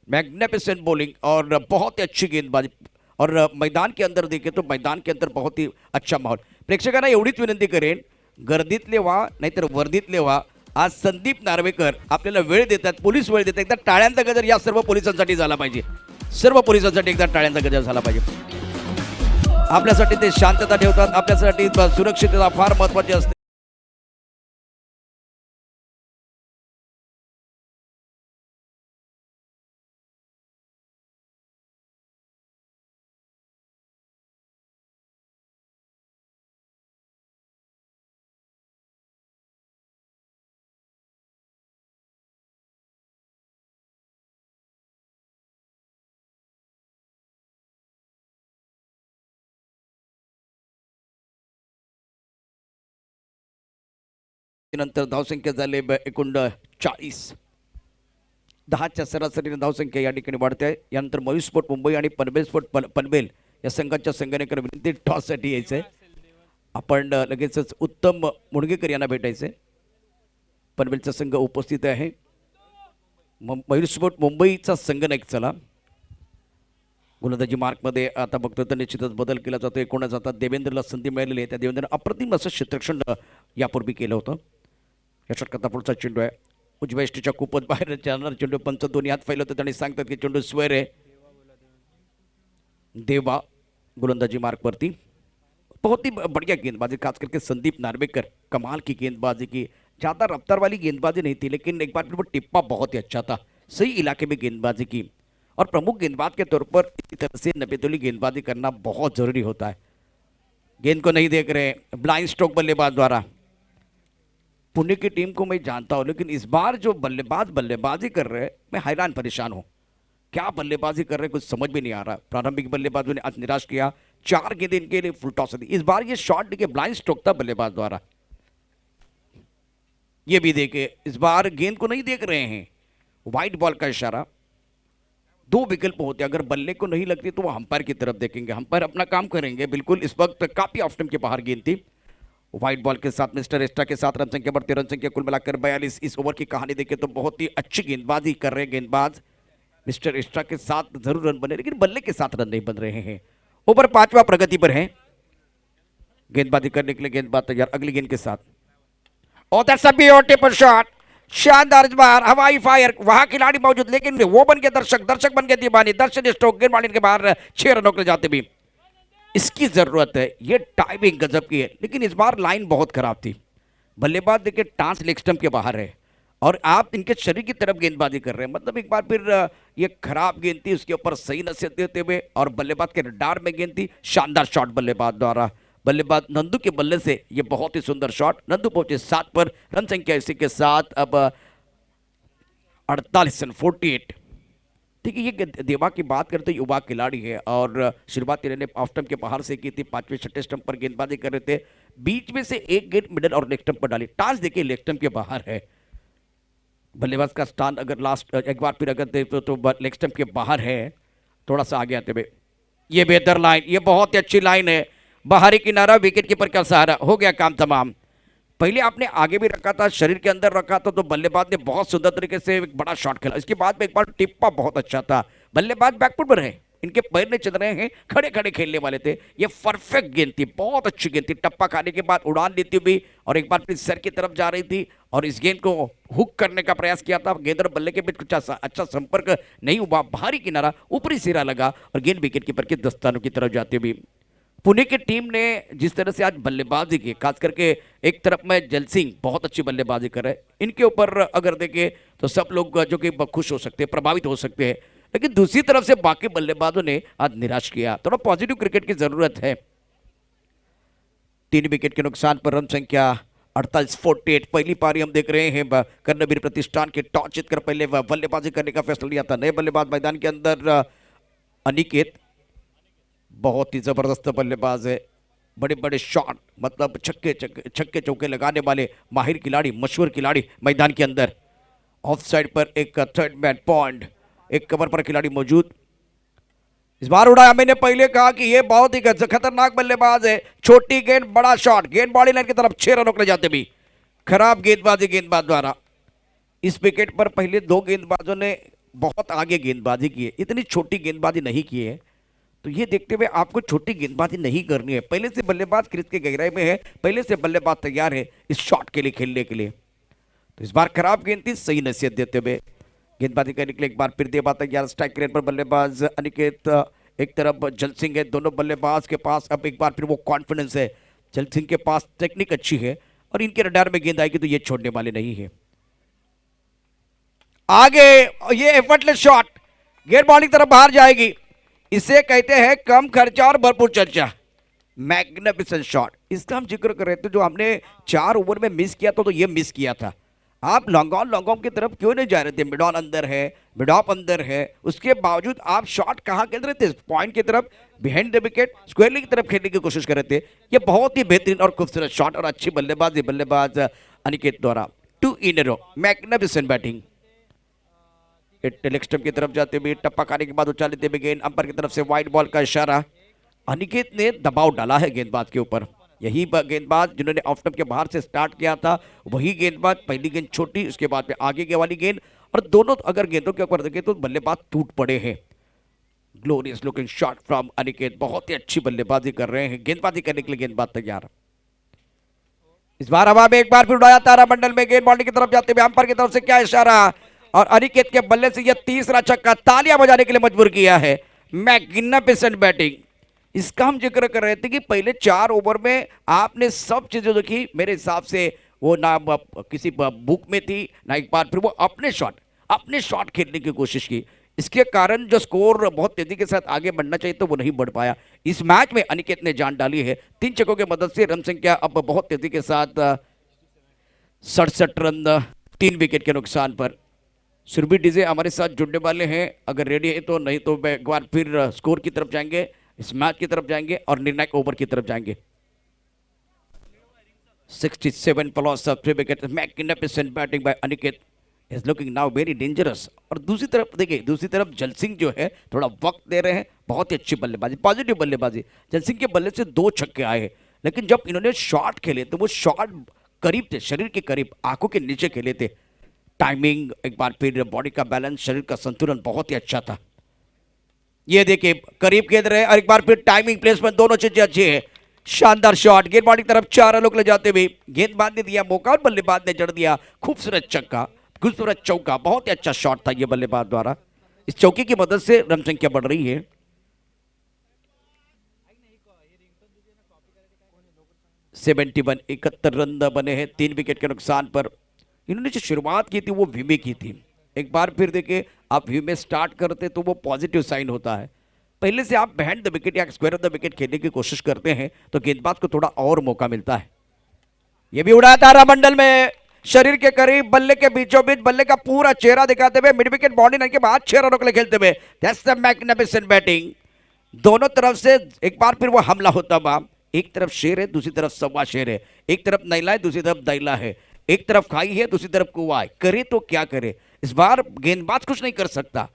मैग्निफिसेंट बॉलिंग और बहुत ही अच्छी गेंदबाजी. और मैदान के अंदर देखें तो मैदान के अंदर बहुत ही अच्छा माहौल. प्रेक्षकांना एवढीच विनंती करेन, गर्दीतले व्हा नाहीतर वर्दीतले व्हा. आज संदीप नार्वेकर आपल्याला वेळ देतात, पोलीस वेळ देतात. एकदा टाळ्यांचा गजर या सर्व पोलिसांसाठी झाला पाहिजे, सर्व पोलिसांसाठी एकदा टाळ्यांचा गजर झाला पाहिजे. आपल्यासाठी ते शांतता ठेवतात, आपल्यासाठी सुरक्षितता फार महत्त्वाची असते. नंतर धावसंख्या झाले एकूण 40. 10च्या सरासरीने धावसंख्या या ठिकाणी वाढते आहे. यानंतर मयूर स्पोर्ट मुंबई आणि पनवेल स्पोर्ट पनवेल या संघाच्या संघटनेकर विनंती टॉससाठी यायचं आहे. आपण लगेचच उत्तम मुणगेकर यांना भेटायचं आहे. पनवेलचा संघ उपस्थित आहे. मयूर स्पोर्ट मुंबईचा संघनायक चला गोलंदाजी मार्कमध्ये आता बघतो तर निश्चितच बदल केला जातो. कोणाच आता देवेंद्रला संधी मिळालेली आहे. त्या देवेंद्रनं अप्रतिम असं क्षेत्ररक्षण यापूर्वी केलं होतं. या षटकाचा पुढचा चेंडू आहे. उजव्या यष्टीच्या खूपच बाहेर जाणार चेंडू. पंच दोन्ही हात फैलवतात आणि सांगतात की चेंडू स्वेर आहे. देवा गोलंदाजी मार्कवरती बहुत ही बढ़िया गेंदबाजी, खास करके संदीप नार्वेकर कमाल की गेंदबाजी की. ज़्यादा रफ्तार वाली गेंदबाजी नहीं थी लेकिन एक बार फिर वो टिप्पा बहुत ही अच्छा था. सही इलाके में गेंदबाजी की और प्रमुख गेंदबाज के तौर पर इसी तरह से नबेतुली गेंदबाजी करना बहुत ज़रूरी होता है. गेंद को नहीं देख रहे, ब्लाइंड स्ट्रोक बल्लेबाज द्वारा. पुणे की टीम को मैं जानता हूं लेकिन इस बार जो बल्लेबाज बल्लेबाजी कर रहे हैं मैं हैरान परेशान हूं. क्या बल्लेबाजी कर रहे हैं कुछ समझ में नहीं आ रहा. प्रारंभिक बल्लेबाजों ने आज निराश किया. 4 गेंदें इनके लिए फुल टॉस थी. इस बार ये शॉट देखिए ब्लाइंड स्ट्रोक था बल्लेबाज द्वारा. ये भी देखे इस बार गेंद को नहीं देख रहे हैं. वाइट बॉल का इशारा. 2 विकल्प होते हैं. अगर बल्ले को नहीं लगती तो वो अंपायर की तरफ देखेंगे. अंपायर अपना काम करेंगे. बिल्कुल इस वक्त काफी ऑफ स्टंप के बाहर गेंद थी. व्हाइट बॉल के साथ मिस्टर एस्ट्रा के साथ रन संख्या बढ़ती. रन संख्या कुल मिलाकर 42. इस ओवर की कहानी देखें तो बहुत ही अच्छी गेंदबाजी कर रहे हैं गेंदबाज. मिस्टर एस्ट्रा के साथ जरूर रन बने लेकिन बल्ले के साथ रन नहीं बन रहे हैं. ओवर 5वां प्रगति पर है. गेंदबाजी करने के लिए गेंदबाज तैयार. अगली गेंद के साथ और दैट्स अ ब्यूटीफुल शॉट. शानदार इस बार हवाई फायर. वहां खिलाड़ी मौजूद लेकिन वो बन के दर्शक बन के दीवानी. दर्शन स्ट्रोक गेंदबाजी के बाहर 6 रनों के जाते भी. इसकी जरूरत है. ये टाइमिंग गजब की है लेकिन इस बार लाइन बहुत खराब थी. बल्लेबाज देखिए टांस लेग स्टंप के बाहर है और आप इनके शरीर की तरफ गेंदबाजी कर रहे हैं. मतलब एक बार फिर ये खराब गेंद थी. उसके ऊपर सही नसीहत देते हुए और बल्लेबाज के रडार में गेंद थी. शानदार शॉट बल्लेबाज द्वारा. बल्लेबाज नंदू के बल्ले से ये बहुत ही सुंदर शॉट. नंदू पहुंचे 7 पर. रन संख्या इसी के साथ अब 48 रन 48. देखिए ये देवा की बात करते युवा खिलाड़ी है और शुरुआत इन्होंने ऑफ स्टंप के बाहर से की थी. 5वें 6ठे स्टंप पर गेंदबाजी कर रहे थे. बीच में से एक गेंद मिडल और लेग स्टंप पर डाली. टांस देखिए लेग स्टंप के बाहर है. बल्लेबाज का स्थान अगर लास्ट एक बार फिर अगर देखो तो लेग स्टंप के बाहर है. थोड़ा सा आगे आते हुए ये बेहतर लाइन. ये बहुत ही अच्छी लाइन है. बाहरी किनारा विकेट कीपर का सहारा. हो गया काम तमाम. पहले आपने आगे भी रखा था, शरीर के अंदर रखा था तो बल्लेबाज ने बहुत सुंदर तरीके से एक बड़ा शॉट खेला. इसके बाद में एक बार टिप्पा बहुत अच्छा था. बल्लेबाज बैकफुट पर है. इनके पैर नहीं चल रहे हैं. खड़े खड़े खेलने वाले थे. ये परफेक्ट गेंद थी. बहुत अच्छी गेंद थी. टप्पा खाने के बाद उड़ान लेती हुई और एक बार फिर सर की तरफ जा रही थी और इस गेंद को हुक करने का प्रयास किया था. गेंद और बल्ले के बीच कुछ अच्छा संपर्क नहीं हुआ. बाहरी किनारा ऊपरी सिरा लगा और गेंद विकेट कीपर के दस्तानों की तरफ जाती हुई. पुणे की टीम ने जिस तरह से आज बल्लेबाजी की, खास करके एक तरफ में जल सिंह बहुत अच्छी बल्लेबाजी कर रहे हैं. इनके ऊपर अगर देखें तो सब लोग जो कि खुश हो सकते हैं, प्रभावित हो सकते हैं. लेकिन दूसरी तरफ से बाकी बल्लेबाजों ने आज निराश किया. थोड़ा पॉजिटिव क्रिकेट की जरूरत है. 3 विकेट के नुकसान पर रन संख्या 48-48. पहली पारी हम देख रहे हैं कर्णवीर प्रतिष्ठान के टॉस जीतकर पहले बल्लेबाजी करने का फैसला लिया था. नए बल्लेबाज मैदान के अंदर अनिकेत बहुत ही जबरदस्त बल्लेबाज है. बड़े बड़े शॉट मतलब छक्के चौके लगाने वाले माहिर खिलाड़ी, मशहूर खिलाड़ी मैदान के अंदर. ऑफ साइड पर एक थर्ड मैन पॉइंट, एक कवर पर खिलाड़ी मौजूद. इस बार उड़ाया. मैंने पहले कहा कि ये बहुत ही खतरनाक बल्लेबाज है. छोटी गेंद बड़ा शॉट. गेंद बॉडी लाइन की तरफ 6 रनों के जाते भी. खराब गेंदबाजी गेंदबाज द्वारा. इस विकेट पर पहले 2 गेंदबाजों ने बहुत आगे गेंदबाजी की है. इतनी छोटी गेंदबाजी नहीं की है. तो ये देखते हुए आपको छोटी गेंदबाजी नहीं करनी है. पहले से बल्लेबाज क्रीज के गहराई में है. पहले से बल्लेबाज तैयार है इस शॉट के लिए, खेलने के लिए. तो इस बार खराब गेंद थी. सही नसीहत देते हुए गेंदबाजी करने के लिए एक बार फिर देवा तैयार. स्ट्राइक रेट पर बल्लेबाज अनिकेत, एक तरफ जल सिंह है. दोनों बल्लेबाज के पास अब एक बार फिर वो कॉन्फिडेंस है. जल सिंह के पास टेक्निक अच्छी है और इनके रडार में गेंद आएगी तो ये छोड़ने वाले नहीं है. आगे ये एफर्टलेस शॉट. गेंद बॉल की तरफ बाहर जाएगी. इसे कहते हैं कम खर्चा और भरपूर चर्चा. Magnificent shot. इसका हम जिक्र कर रहे थे. जो हमने 4 ओवर में मिस किया था तो ये मिस किया था. आप लॉन्ग ऑन की तरफ क्यों नहीं जा रहे थे? मिड ऑन अंदर है, मिड ऑफ अंदर है, उसके बावजूद आप शॉट कहां खेल रहे थे? पॉइंट की तरफ, behind the wicket, square leg की तरफ खेलने की कोशिश कर रहे थे. ये बहुत ही बेहतरीन और खूबसूरत शॉट और अच्छी बल्लेबाजी. बल्लेबाज अनिकेत द्वारा 2 in a row, magnificent batting. Leg stump की तरफ जाते हुए टप्पा खाने के बाद उछाल लेते हुए गेंद अंपायर की तरफ से वाइड बॉल का इशारा। अनिकेत ने दबाव डाला है गेंदबाज के ऊपर। यही गेंदबाज जिन्होंने ऑफ स्टंप के बाहर से स्टार्ट किया था, वही गेंदबाज पहली गेंद छोटी, उसके बाद में आगे के वाली गेंद, और दोनों अगर गेंदों के ऊपर देखें तो बल्लेबाज टूट पड़े हैं। Glorious looking shot from Aniket, बहुत ही अच्छी बल्लेबाजी कर रहे हैं, गेंदबाजी करने के लिए गेंदबाज तैयार। इस बार हवा में एक बार फिर उड़ाया तारामंडल में, गेंद बाउंड्री की तरफ जाते हुए अंपायर की तरफ से क्या इशारा, और अनिकेत के बल्ले से यह तीसरा छक्का तालियां बजाने के लिए मजबूर किया है। मैग्निफिसेंट बैटिंग, इसका हम जिक्र कर रहे थे कि पहले 4 ओवर में आपने सब चीजें देखी, मेरे हिसाब से वो ना किसी बुक में थी ना, एक बार फिर वो अपने शॉट खेलने की कोशिश की। इसके कारण जो स्कोर बहुत तेजी के साथ आगे बढ़ना चाहिए तो वो नहीं बढ़ पाया। इस मैच में अनिकेत ने जान डाली है, 3 छक्कों की मदद से रन संख्या अब बहुत तेजी के साथ 67 रन 3 विकेट के नुकसान पर। सुरभि डीजे हमारे साथ जुड़ने वाले हैं, अगर रेडी है तो, नहीं तो एक बार फिर स्कोर की तरफ जाएंगे, इस मैच की तरफ जाएंगे और निर्णायक ओवर की तरफ जाएंगे। 67 plus 3 wicket, magnificent batting bye Aniket, is looking now very dangerous. और दूसरी तरफ देखिए, दूसरी तरफ जल सिंह जो है थोड़ा वक्त दे रहे हैं, बहुत ही अच्छी बल्लेबाजी, पॉजिटिव बल्लेबाजी। जल सिंह के बल्ले से 2 छक्के आए हैं, लेकिन जब इन्होंने शॉट खेले तो वो शॉट करीब थे, शरीर के करीब, आंखों के नीचे खेले थे। टाइमिंग, एक बार फिर बॉडी का बैलेंस, शरीर का संतुलन बहुत ही अच्छा था। ये देखिए करीब खेल रहे हैं और एक बार फिर टाइमिंग, प्लेसमेंट, दोनों चीजें अच्छी है। शानदार शॉट, गेंदबाज की तरफ 4 रनों ले जाते हुए गेंदबाज ने दिया मौका और बल्लेबाज ने जड़ दिया खूबसूरत छक्का, खूबसूरत चौका। बहुत ही अच्छा शॉट था ये बल्लेबाज द्वारा। इस चौके की मदद से रन संख्या बढ़ रही है। सेवेंटी 71 रन बने हैं 3 विकेट के नुकसान पर। इन्होंने जो शुरुआत की थी वो वी में की थी। एक बार फिर देखिए, आप वी में स्टार्ट करते तो वो पॉजिटिव साइन होता है। पहले से आप बिहाइंड द विकेट या स्क्वायर ऑफ द विकेट खेलने की कोशिश करते हैं तो गेंदबाज को थोड़ा और मौका मिलता है। ये भी उड़ाया तारामंडल में, शरीर के करीब, बल्ले के बीचों बीच, बल्ले का पूरा चेहरा दिखाते हुए मिड विकेट बाउंड्री लाइन के बाद 6 रनों के लिए खेलते हुए, दैट्स द मैग्निफिसेंट बैटिंग। दोनों तरफ से एक बार फिर वो हमला होता हुआ, एक तरफ शेर है, दूसरी तरफ सवा शेर है, एक तरफ नैला है, दूसरी तरफ दैला है, एक तरफ खाई है, दूसरी तरफ कुआं है। करे तो क्या करे, इस बार गेंदबाज कुछ नहीं कर सकता,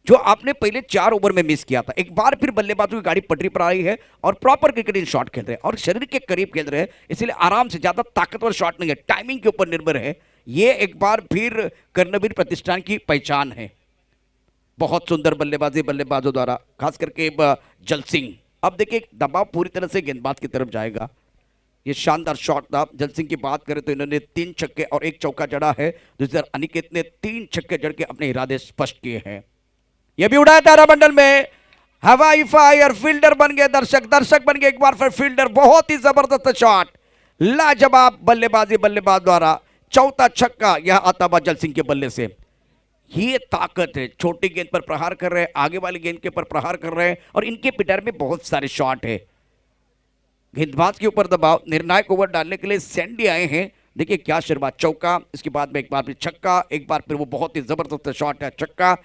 जो आपने पहले 4 ओवर में मिस किया था। एक बार फिर बल्लेबाजों की गाड़ी पटरी पर आई है और प्रॉपर क्रिकेटिंग शॉट खेल रहे हैं और शरीर के करीब खेल रहे हैं, इसलिए आराम से, ज्यादा ताकतवर शॉट नहीं है, टाइमिंग के ऊपर निर्भर है। ये एक बार फिर कर्णवीर प्रतिष्ठान की पहचान है। बहुत सुंदर बल्लेबाजी बल्लेबाजों द्वारा, खास करके जल सिंह। अब देखिए दबाव पूरी तरह से गेंदबाज की तरफ जाएगा। ये शानदार शॉट था। जल सिंह की बात करें तो इन्होंने 3 छक्के और 1 चौका जड़ा है, दूसरी तरफ अनिकेत ने 3 छक्के जड़ के अपने इरादे स्पष्ट किए हैं। यह भी उड़ाया तारामंडल में, हवाई फायर, फील्डर बन गए दर्शक बन गए एक बार फिर फील्डर। बहुत ही जबरदस्त शॉट, लाजवाब बल्लेबाजी बल्लेबाज द्वारा। चौथा छक्का यह आता हुआ जल सिंह के बल्ले से। ये ताकत है, छोटी गेंद पर प्रहार कर रहे हैं, आगे वाली गेंद के ऊपर प्रहार कर रहे हैं और इनके पिटार में बहुत सारे शॉट है। गेंदबाज के ऊपर दबाव, निर्णायक ओवर डालने के लिए सैंडी आए हैं। देखिए क्या शुरुआत, चौका, इसके बाद में एक बार फिर छक्का, एक बार फिर वो बहुत ही जबरदस्त शॉट है, छक्का।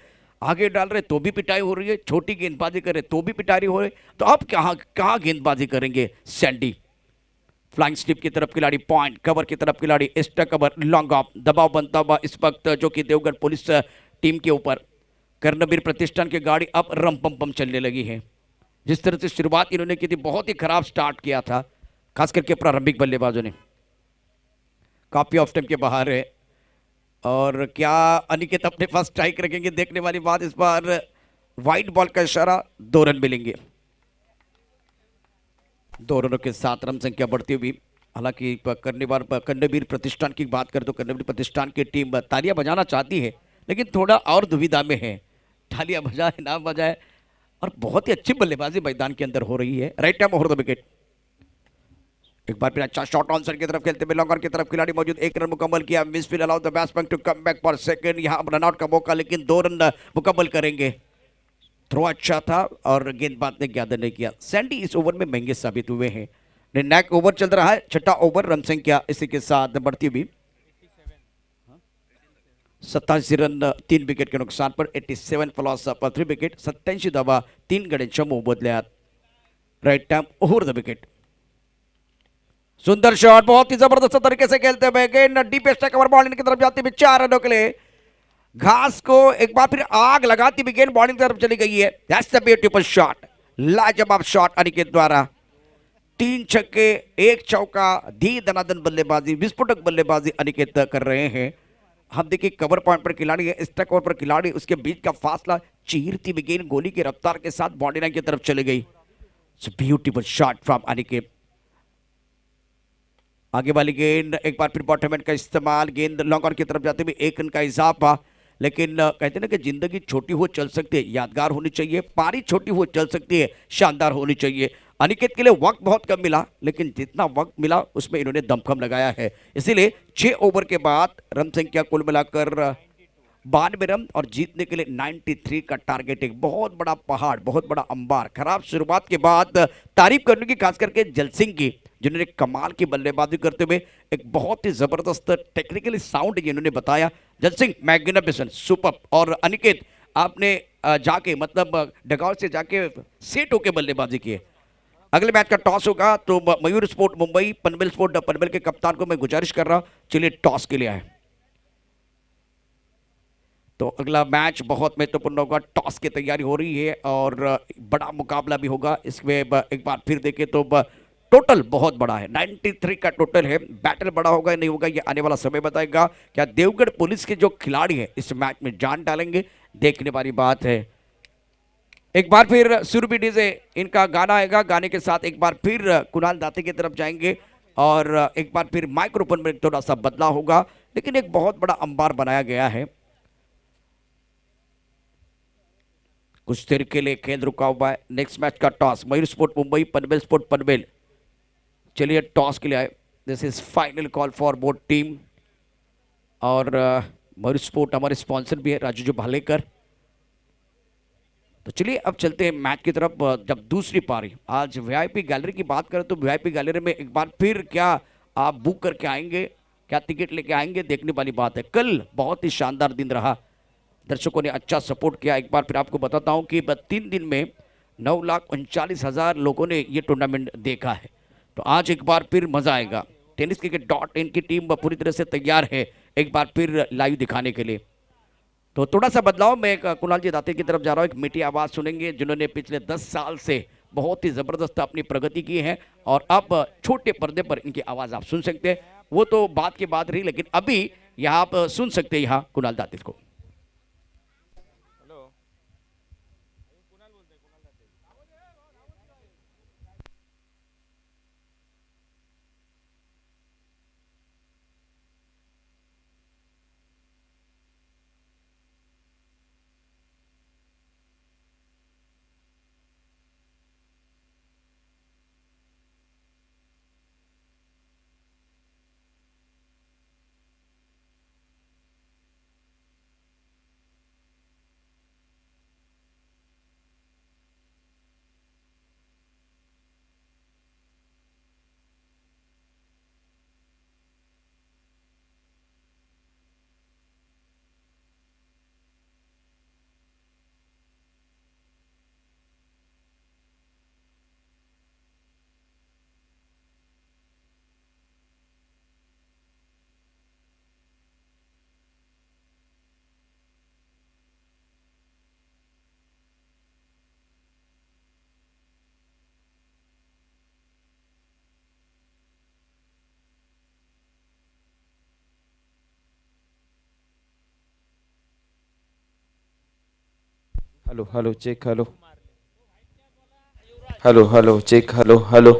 आगे डाल रहे तो भी पिटाई हो रही है, छोटी गेंदबाजी कर रहे तो भी पिटाई हो रही है। तो अब कहाँ गेंदबाजी करेंगे सैंडी। फ्लाइंग स्लिप की तरफ खिलाड़ी, पॉइंट कवर की तरफ खिलाड़ी, एक्स्ट्रा कवर, लॉन्ग ऑफ, दबाव बनता हुआ इस वक्त जो कि देवगढ़ पुलिस टीम के ऊपर। कर्णवीर प्रतिष्ठान की गाड़ी अब रम पम पम चलने लगी है। जिस तरह से शुरुआत इन्होंने की थी, बहुत ही खराब स्टार्ट किया था, खास करके प्रारंभिक बल्लेबाजों ने। काफी ऑफ टाइम के बाहर है और क्या अनिकेत अपने पास स्ट्राइक रखेंगे, देखने वाली बात। इस बार वाइड बॉल का इशारा, 2 रन मिलेंगे। 2 रनों के साथ रन संख्या बढ़ती हुई। हालांकि कर्णवीर प्रतिष्ठान की बात करें तो कर्णवीर प्रतिष्ठान की टीम तालियां बजाना चाहती है, लेकिन थोड़ा और दुविधा में है, तालियां बजाए ना बजाए। और बहुत ही अच्छी बल्लेबाजी मैदान के अंदर हो रही है। Right time over the wicket. एक बार फिर अच्छा शॉट ऑन साइड की तरफ खेलते हुए लॉन्गर की तरफ खिलाड़ी मौजूद, 1 रन मुकम्मल किया। Misfield allow the batsman to come back for second. यहां रन आउट का मौका, लेकिन 2 रन मुकम्मल करेंगे। थ्रो अच्छा था और गेंदबाज ने ज्यादा नहीं किया। सैंडी इस ओवर में महंगे साबित हुए हैं। निर्णायक ओवर चल रहा है, 6ठा ओवर, रन संख्या इसी के साथ बढ़ती हुई 87 रन 3 विकेट के नुकसान पर। 87 प्लस 3 विकेट, 87 धावा 3 गड्यांच्या मोबदल्यात। Right time over the wicket. सुंदर शॉट, बहुत ही जबरदस्त तरीके से खेलते हुए गेंद डीप स्ट्राइक कवर बॉलिंग की तरफ जाती हुई 4 रनों के लिए घास को एक बार फिर आग लगाती हुई गेंद बॉलिंग की तरफ चली गई है। दैट्स द ब्यूटीफुल शॉट, लाजवाब शॉट अनिकेत द्वारा। 3 छक्के 1 चौका, धी दनादन बल्लेबाजी, विस्फोटक बल्लेबाजी अनिकेत कर रहे हैं। हम देखिए कवर पॉइंट पर खिलाड़ी है, स्ट्राइक ओवर पर खिलाड़ी, उसके बीच का फासला चीरती हुई गेंद गोली की रफ्तार के साथ बॉडी लाइन की तरफ चली गई। Beautiful shot from Aniket. आगे वाली गेंद एक बार फिर बॉटम हैंड का इस्तेमाल, गेंद लॉन्ग ऑन की तरफ जाते हुए 1 रन का इजाफा। लेकिन कहते हैं ना कि जिंदगी छोटी हो चल सकती है, यादगार होनी चाहिए, पारी छोटी हो चल सकती है, शानदार होनी चाहिए। अनिकेत के लिए वक्त बहुत कम मिला, लेकिन जितना वक्त मिला उसमें इन्होंने दमखम लगाया है। इसीलिए 6 ओवर के बाद रन संख्या कुल मिलाकर 92 रन और जीतने के लिए 93 का टारगेट। एक बहुत बड़ा पहाड़, बहुत बड़ा अंबार। खराब शुरुआत के बाद तारीफ करने की खास करके जल सिंह की, जिन्होंने कमाल की बल्लेबाजी करते हुए एक बहुत ही जबरदस्त टेक्निकली साउंड इन्होंने बताया। जल सिंह मैग्निफिसेंट, सुपर। और अनिकेत आपने जाके मतलब डगआउट से जाके सेट होके बल्लेबाजी की है। अगले मैच का टॉस होगा तो मयूर स्पोर्ट मुंबई पनवेल स्पोर्ट पनवेल के कप्तान को मैं गुजारिश कर रहा हूं, चलिए टॉस के लिए आए। तो अगला मैच बहुत महत्वपूर्ण होगा, टॉस की तैयारी हो रही है और बड़ा मुकाबला भी होगा। इसमें एक बार फिर देखें तो टोटल बहुत बड़ा है, 93 का टोटल है। बैटल बड़ा होगा या नहीं होगा ये आने वाला समय बताएगा। क्या देवगढ़ पुलिस के जो खिलाड़ी हैं इस मैच में जान डालेंगे, देखने वाली बात है। एक बार फिर सुरभि डीजे इनका गाना आएगा, गाने के साथ एक बार फिर कुणाल दाते की तरफ जाएंगे और एक बार फिर माइक्रोफोन में थोड़ा सा बदलाव होगा, लेकिन एक बहुत बड़ा अंबार बनाया गया है। कुछ देर के लिए खेल रुका हुआ है। नेक्स्ट मैच का toss, Mayur sport Mumbai Panvel sport Panvel. चलिए टॉस के लिए आए। This is final call for both team. और मयूर स्पोर्ट हमारे स्पॉन्सर भी है राजू जो भालेकर। तो चलिए अब चलते हैं मैच की तरफ। जब दूसरी पारी, आज वीआईपी गैलरी की बात करें तो वीआईपी गैलरी में एक बार फिर क्या आप बुक करके आएंगे, क्या टिकट लेके आएंगे, देखने वाली बात है। कल बहुत ही शानदार दिन रहा, दर्शकों ने अच्छा सपोर्ट किया। एक बार फिर आपको बताता हूं कि 3 दिन में 9,39,000 लोगों ने ये टूर्नामेंट देखा है। तो आज एक बार फिर मजा आएगा। टेनिस क्रिकेट.in की टीम पूरी तरह से तैयार है एक बार फिर लाइव दिखाने के लिए। तो थोड़ा सा बदलाव, मैं कुणाल जी दाते की तरफ जा रहा हूँ। एक मीठी आवाज सुनेंगे जिन्होंने पिछले 10 साल से बहुत ही जबरदस्त अपनी प्रगति की है और अब छोटे पर्दे पर इनकी आवाज आप सुन सकते हैं। वो तो बात की बात रही, लेकिन अभी यहाँ आप सुन सकते हैं यहाँ कुणाल दाते को। Hello hello check, hello hello hello check, hello hello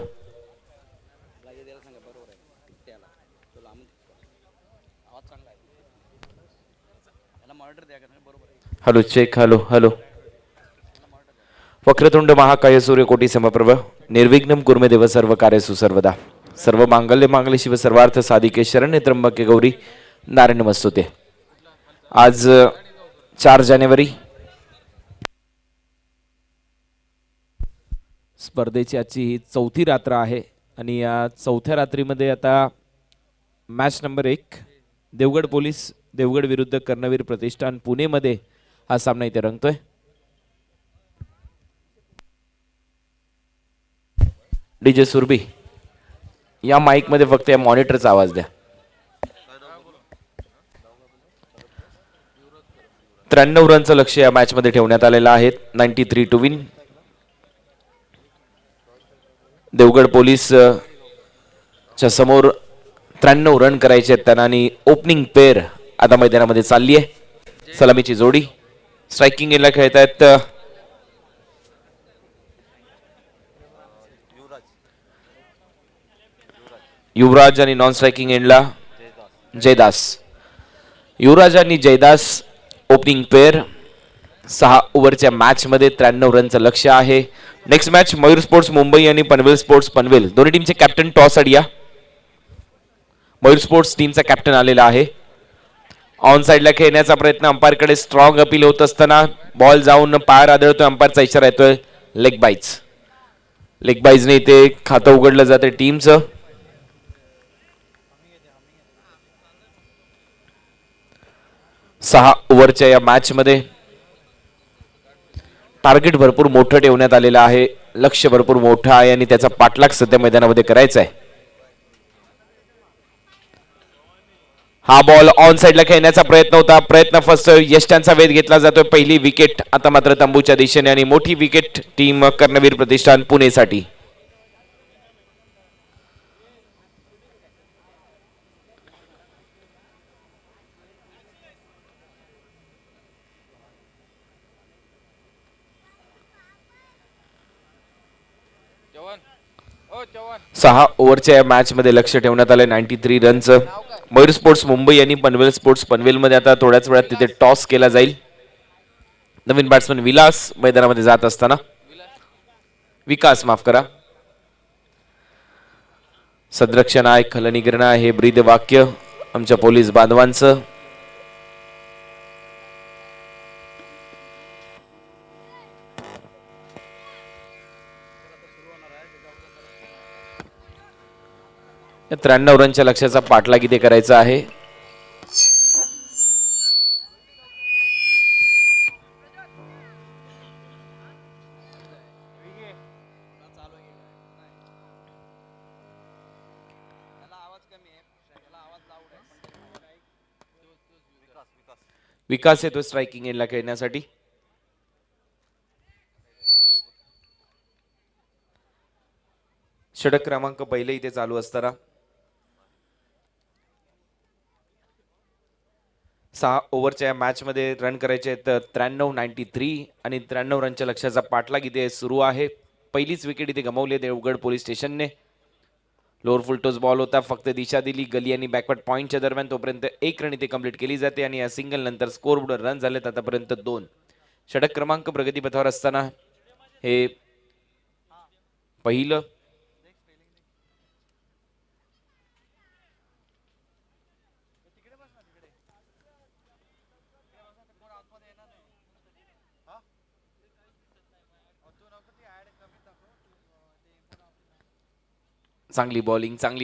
hello check, hello hello. वक्रतुंड महाकाय सूर्यकोटि समप्रभ निर्विघ्नं कुरु मे देव सर्व कार्येषु सर्वदा। सर्व मांगल्य मांगल्ये शिव सर्वार्थ साधिके शरण्य त्र्यंबके गौरी नारायणी नमस्तुते। आज 4 जानेवारी स्पर्धेची आजची ही 4थी रात्र आहे आणि या 4थ्या रात्रीमध्ये आता match number 1 Devgad police Devgad विरुद्ध कर्णवीर प्रतिष्ठान पुणे मध्ये हा सामना इथे रंगतोय। डीजे सुरभी या माईकमध्ये फक्त या मॉनिटरचा आवाज द्या. 93 रनचं लक्ष या मॅचमध्ये ठेवण्यात आलेलं आहे. 93 टू विन. देवगड पोलीस च्या समोर 93 रन करायचे आहेत त्यांना आणि ओपनिंग पेअर आता मैदानामध्ये चालली आहे. सलामीची जोडी स्ट्रायकिंग एंडला खेळत आहेत युवराज आणि नॉन स्ट्रायकिंग एंडला जयदास. युवराज आणि जयदास ओपनिंग पेअर. 6 ओव्हरच्या मॅच मध्ये 93 रनचं लक्ष आहे. Next match Mayur sports Mumbai आणि पनवेल स्पोर्ट्स पनवेल. दोन्ही टीमचे captain toss idea. Mayur sports टीमचा कॅप्टन आलेला आहे. ऑन साइडला खेळण्याचा प्रयत्न, अंपायरकडे स्ट्रॉंग अपील होत असताना बॉल जाऊन पायावर आदळतोय. अंपायरचा इशारा येतोय लेग बाईज. लेग बाईजने इथे खातं उघडलं जाते टीमचं. सहा ओव्हरच्या या मॅच मध्ये टार्गेट भरपूर मोठं ठेवण्यात आलेलं आहे. लक्ष भरपूर मोठं आहे आणि त्याचा पाठलाग सध्या मैदानामध्ये करायचा आहे. हा बॉल ऑन साइडला खेळण्याचा प्रयत्न होता. प्रयत्न फर्स्ट यष्टांचा वेध घेतला जातोय. पहिली विकेट आता मात्र तंबूच्या दिशेने आणि मोठी विकेट टीम कर्णवीर प्रतिष्ठान पुणेसाठी. सहा ओव्हरच्या या मॅच मध्ये लक्ष ठेवण्यात आले 93 रनचं. मयूर स्पोर्ट्स मुंबई आणि पनवेल स्पोर्ट्स पनवेल मध्ये आता थोड्याच वेळात तिथे टॉस केला जाईल. नवीन बॅट्समन विलास मैदानामध्ये जात असताना विकास माफ करा. सदरक्षण आहे, खलनिग्रहण आहे, हे ब्रीद वाक्य आमच्या पोलीस बांधवांचं. या 93 रनच्या लक्ष्याचा पाठलाग इथे करायचा आहे. विकास येतो स्ट्रायकिंग एंडला खेळण्यासाठी. षटक क्रमांक पहिले इथे चालू असताना 6 ओव्हरच्या मॅच मध्ये रन करायचे आहेत 93 आणि 93 रनच्या लक्ष्याचा पाठलाग इथे सुरू आहे. पहिलीच विकेट इथे गमावली देवगड पोलीस स्टेशनने. लोअर फुल टॉस बॉल होता, फक्त दिशा दिली गली आणि बॅकवर्ड पॉइंटच्या दरम्यान. तोपर्यंत 1 रन इथे कंप्लीट केली जाते आणि या सिंगल नंतर स्कोरबोर्ड रन झालेत आतापर्यंत 2. षटक क्रमांक प्रगतीपथावर असताना हे पहिलं. चांगली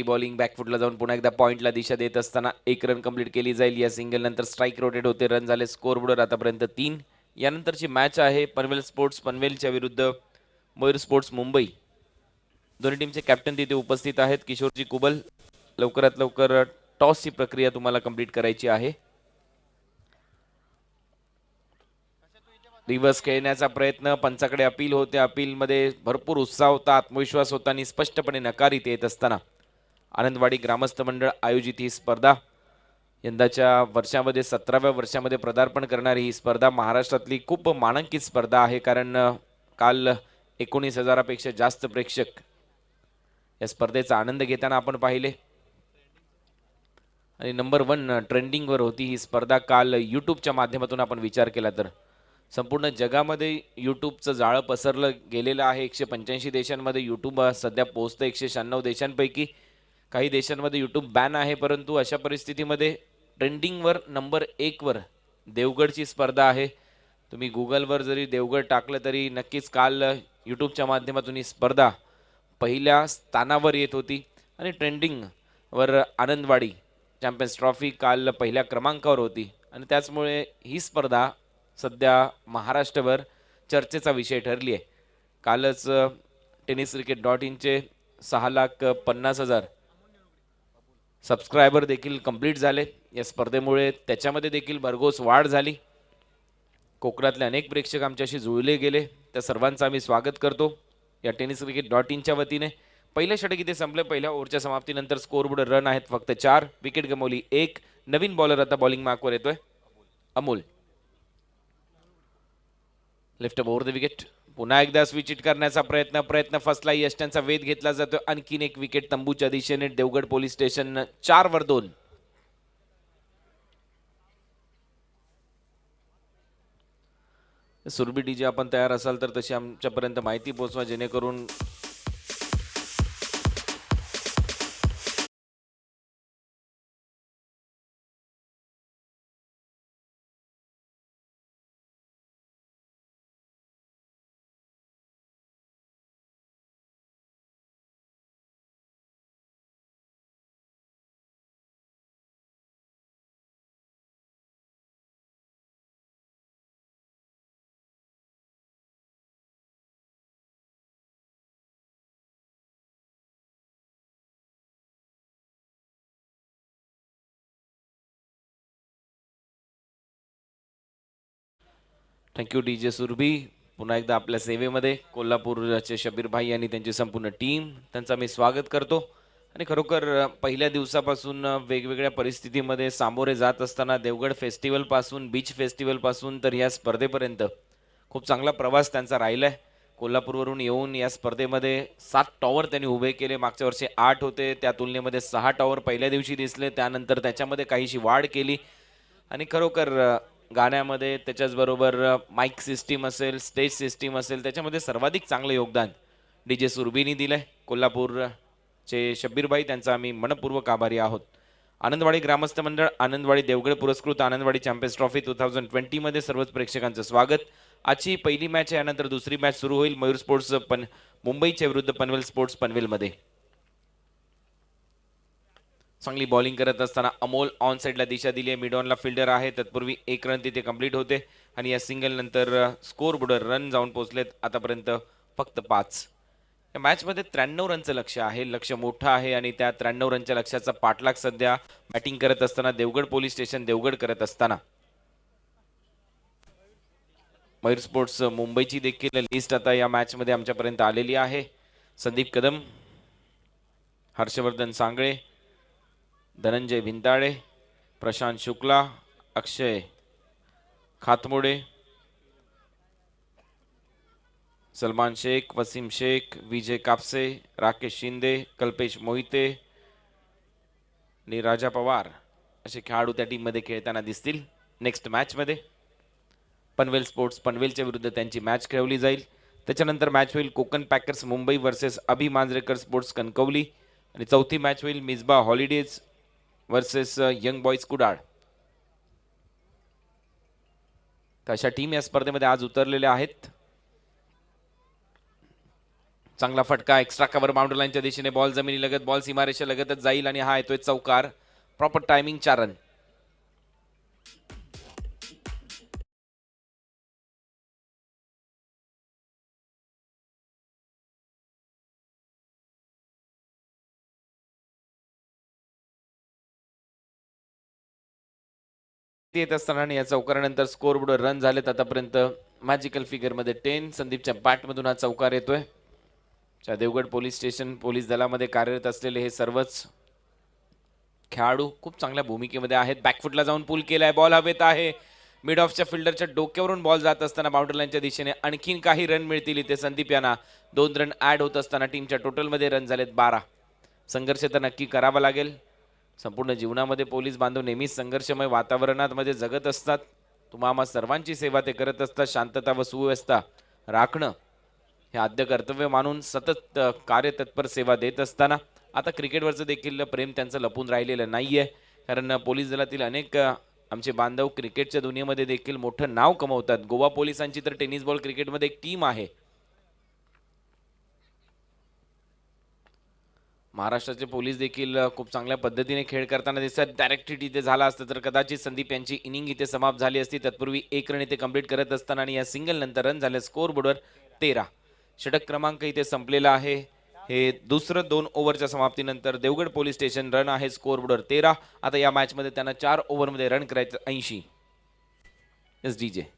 बॉलिंग बॅकफुटला जाऊन पुन्हा एकदा पॉइंटला दिशा देत असताना 1 रन कंप्लीट केली जाईल. या सिंगल नंतर स्ट्राईक रोटेट होते, रन झाले स्कोरबोर्डवर आतापर्यंत 3. यानंतरची मॅच आहे पनवेल स्पोर्ट्स पनवेलच्या विरुद्ध मयूर स्पोर्ट्स मुंबई. दोन्ही टीमचे कॅप्टन तिथे उपस्थित आहेत. किशोरजी कुबल, लवकरात लवकर टॉसची प्रक्रिया तुम्हाला कंप्लीट करायची आहे. रिव्हर्स खेळण्याचा प्रयत्न, पंचाकडे अपील होते. अपीलमध्ये भरपूर उत्साह होता, आत्मविश्वास होता आणि स्पष्टपणे नकार इथे येत असताना आनंदवाडी ग्रामस्थ मंडळ आयोजित ही स्पर्धा. यंदाच्या वर्षामध्ये 17व्या वर्षामध्ये पदार्पण करणारी ही स्पर्धा महाराष्ट्रातली खूप मानांकित स्पर्धा आहे. कारण काल 19,000पेक्षा जास्त प्रेक्षक या स्पर्धेचा आनंद घेताना आपण पाहिले आणि नंबर 1 ट्रेंडिंगवर होती ही स्पर्धा. काल यूट्यूबच्या माध्यमातून आपण विचार केला तर संपूर्ण जगामध्ये यूट्यूबचं जाळं पसरलं गेलेलं आहे. 185 देशांमध्ये यूट्यूब सध्या पोहोचतं. 196 देशांपैकी काही देशांमध्ये यूट्यूब बॅन आहे. परंतु अशा परिस्थितीमध्ये ट्रेंडिंगवर नंबर 1 वर देवगडची स्पर्धा आहे. तुम्ही गुगलवर जरी देवगड टाकलं तरी नक्कीच काल यूट्यूबच्या माध्यमातून ही स्पर्धा पहिल्या स्थानावर येत होती आणि ट्रेंडिंगवर आनंदवाडी चॅम्पियन्स ट्रॉफी काल पहिल्या क्रमांकावर होती आणि त्याचमुळे ही स्पर्धा सध्या महाराष्ट्रभर चर्चेचा विषय ठरली आहे. कालच tenniscricket.in चे 6,50,000 सबस्क्रायबर देखील कंप्लीट झाले या स्पर्धेमुळे, त्याच्यामध्ये देखील भरघोस वाढ झाली. कोकणातले अनेक प्रेक्षक आमच्याशी जुळले गेले, त्या सर्वांचं आम्ही स्वागत करतो या tenniscricket.in वतीने. पहिलं षटक इथे संपलं. पहिल्या ओव्हरच्या समाप्तीनंतर स्कोरबोर्ड रन आहेत फक्त 4, विकेट गमावली 1. नवीन बॉलर आता बॉलिंग मार्कवर येतोय, Amol. Left over the wicket. पुन्हा एकदा स्विच हिट करण्याचा प्रयत्न फसला. यष्ट्यांचा वेध घेतला जातो. आणखीन एक विकेट तंबूच्या दिशेने. Devgad police station 4-2. Surabhi DJ आपण तयार असाल तर तशी आमच्यापर्यंत माहिती पोहोचवा, जेणेकरून थँक्यू डीजे सुरभी. पुन्हा एकदा आपल्या सेवेमध्ये कोल्हापूरचे शबीर भाई आणि त्यांची संपूर्ण टीम, त्यांचं मी स्वागत करतो. आणि खरोखर पहिल्या दिवसापासून वेगवेगळ्या परिस्थितीमध्ये सामोरे जात असताना देवगड फेस्टिवलपासून, बीच फेस्टिवलपासून तर या स्पर्धेपर्यंत खूप चांगला प्रवास त्यांचा राहिला आहे. कोल्हापूरवरून येऊन या स्पर्धेमध्ये 7 टॉवर त्यांनी उभे केले. मागच्या वर्षी 8 होते, त्या तुलनेमध्ये 6 टॉवर पहिल्या दिवशी दिसले. त्यानंतर त्याच्यामध्ये काहीशी वाढ केली आणि खरोखर गाण्यामध्ये, त्याच्याचबरोबर माईक सिस्टीम असेल, स्टेज सिस्टीम असेल, त्याच्यामध्ये सर्वाधिक चांगलं योगदान डीजे सुरभीनी दिलं आहे. कोल्हापूरचे शब्बीरभाई, त्यांचा आम्ही मनपूर्वक आभारी आहोत. आनंदवाडी ग्रामस्थ मंडळ, आनंदवाडी देवगड पुरस्कृत आनंदवाडी चॅम्पियन्स ट्रॉफी 2020 मध्ये सर्वच प्रेक्षकांचं स्वागत. आजची पहिली मॅच आहे, यानंतर दुसरी मॅच सुरू होईल मयूर स्पोर्ट्स मुंबईच्या विरुद्ध पनवेल स्पोर्ट्स पनवेलमध्ये. चांगली बॉलिंग करत असताना अमोल ऑन साईडला दिशा दिली आहे. मिडॉनला फिल्डर आहे, तत्पूर्वी 1 रन तिथे कंप्लीट होते आणि या सिंगल नंतर स्कोर बोर्डवर रन जाऊन पोहोचलेत आतापर्यंत फक्त 5. या मॅचमध्ये 93 रनचं लक्ष आहे, लक्ष मोठं आहे आणि त्या 93 रनच्या लक्ष्याचा पाठलाग सध्या बॅटिंग करत असताना देवगड पोलीस स्टेशन देवगड करत असताना. मयूर स्पोर्ट्स मुंबईची देखील लिस्ट आता या मॅचमध्ये आमच्यापर्यंत आलेली आहे. संदीप कदम, हर्षवर्धन सांगळे, धनंजय भिंताळे, प्रशांत शुक्ला, अक्षय खातमोडे, सलमान शेख, वसीम शेख, विजय कापसे, राकेश शिंदे, कल्पेश मोहिते आणि राजा पवार असे खेळाडू त्या टीममध्ये खेळताना दिसतील. नेक्स्ट मॅचमध्ये पनवेल स्पोर्ट्स पनवेलच्या विरुद्ध त्यांची मॅच खेळवली जाईल. त्याच्यानंतर मॅच होईल कोकण पॅकर्स मुंबई वर्सेस अभि मांजरेकर स्पोर्ट्स कणकवली आणि चौथी मॅच होईल Misbah holidays versus young boys Kudal. अशा टीम या स्पर्धेमध्ये आज उतरलेल्या आहेत. चांगला फटका, एक्स्ट्रा कव्हर बाउंड्री लाईनच्या दिशेने, बॉल जमिनी लगत, बॉल सीमारेषा लगतच जाईल आणि हा येतोय चौकार. Proper timing, 4 run. येत असताना आणि या चौकारानंतर स्कोर बोर्डवर रन झालेत आतापर्यंत मॅजिकल फिगर मध्ये 10. संदीपच्या बॅटमधून हा चौकार येतोय. देवगड पोलीस स्टेशन पोलीस दलामध्ये कार्यरत असलेले हे सर्वच खेळाडू खूप चांगल्या भूमिकेमध्ये आहेत. बॅकफुटला जाऊन पुल केलाय, बॉल हवेत आहे. मिड ऑफच्या फिल्डरच्या डोक्यावरून बॉल जात असताना बाउंड्री लाईनच्या दिशेने आणखीन काही रन मिळतील इथे संदीप यांना. 2 रन ऍड होत असताना टीमच्या टोटलमध्ये रन झालेत 12. संघर्ष तर नक्की करावा लागेल. संपूर्ण जीवनामध्ये पोलीस बांधव नेहमीच संघर्षमय वातावरणामध्ये जगत असतात. तुम्हा सर्वांची सेवा ते करत असतात. शांतता व सुव्यवस्था राखणं हे आद्य कर्तव्य मानून सतत कार्यतत्पर सेवा देत असताना आता क्रिकेटवरचं देखील प्रेम त्यांचं लपून राहिलेलं नाहीये. कारण पोलीस दलातील अनेक आमचे बांधव क्रिकेटच्या दुनियेमध्ये देखील मोठं नाव कमवतात. गोवा पोलिसांची तर टेनिस बॉल क्रिकेटमध्ये एक टीम आहे. महाराष्ट्राचे पोलीस देखील खूप चांगल्या पद्धतीने खेळ करताना दिसतात. डायरेक्ट हिट इथे झाला असतं तर कदाचित संदीप यांची इनिंग इथे समाप्त झाली असती. तत्पूर्वी 1 रन इथे कंप्लीट करत असताना आणि या सिंगल नंतर रन झाले स्कोर बोर्डवर 13. षटक क्रमांक इथे संपलेला आहे हे दुसरं 2 ओव्हरच्या समाप्तीनंतर देवगड पोलीस स्टेशन रन आहे स्कोरबोर्डवर 13. आता या मॅच मध्ये त्यांना 4 ओव्हरमध्ये रन करायचं 80. एस डीजे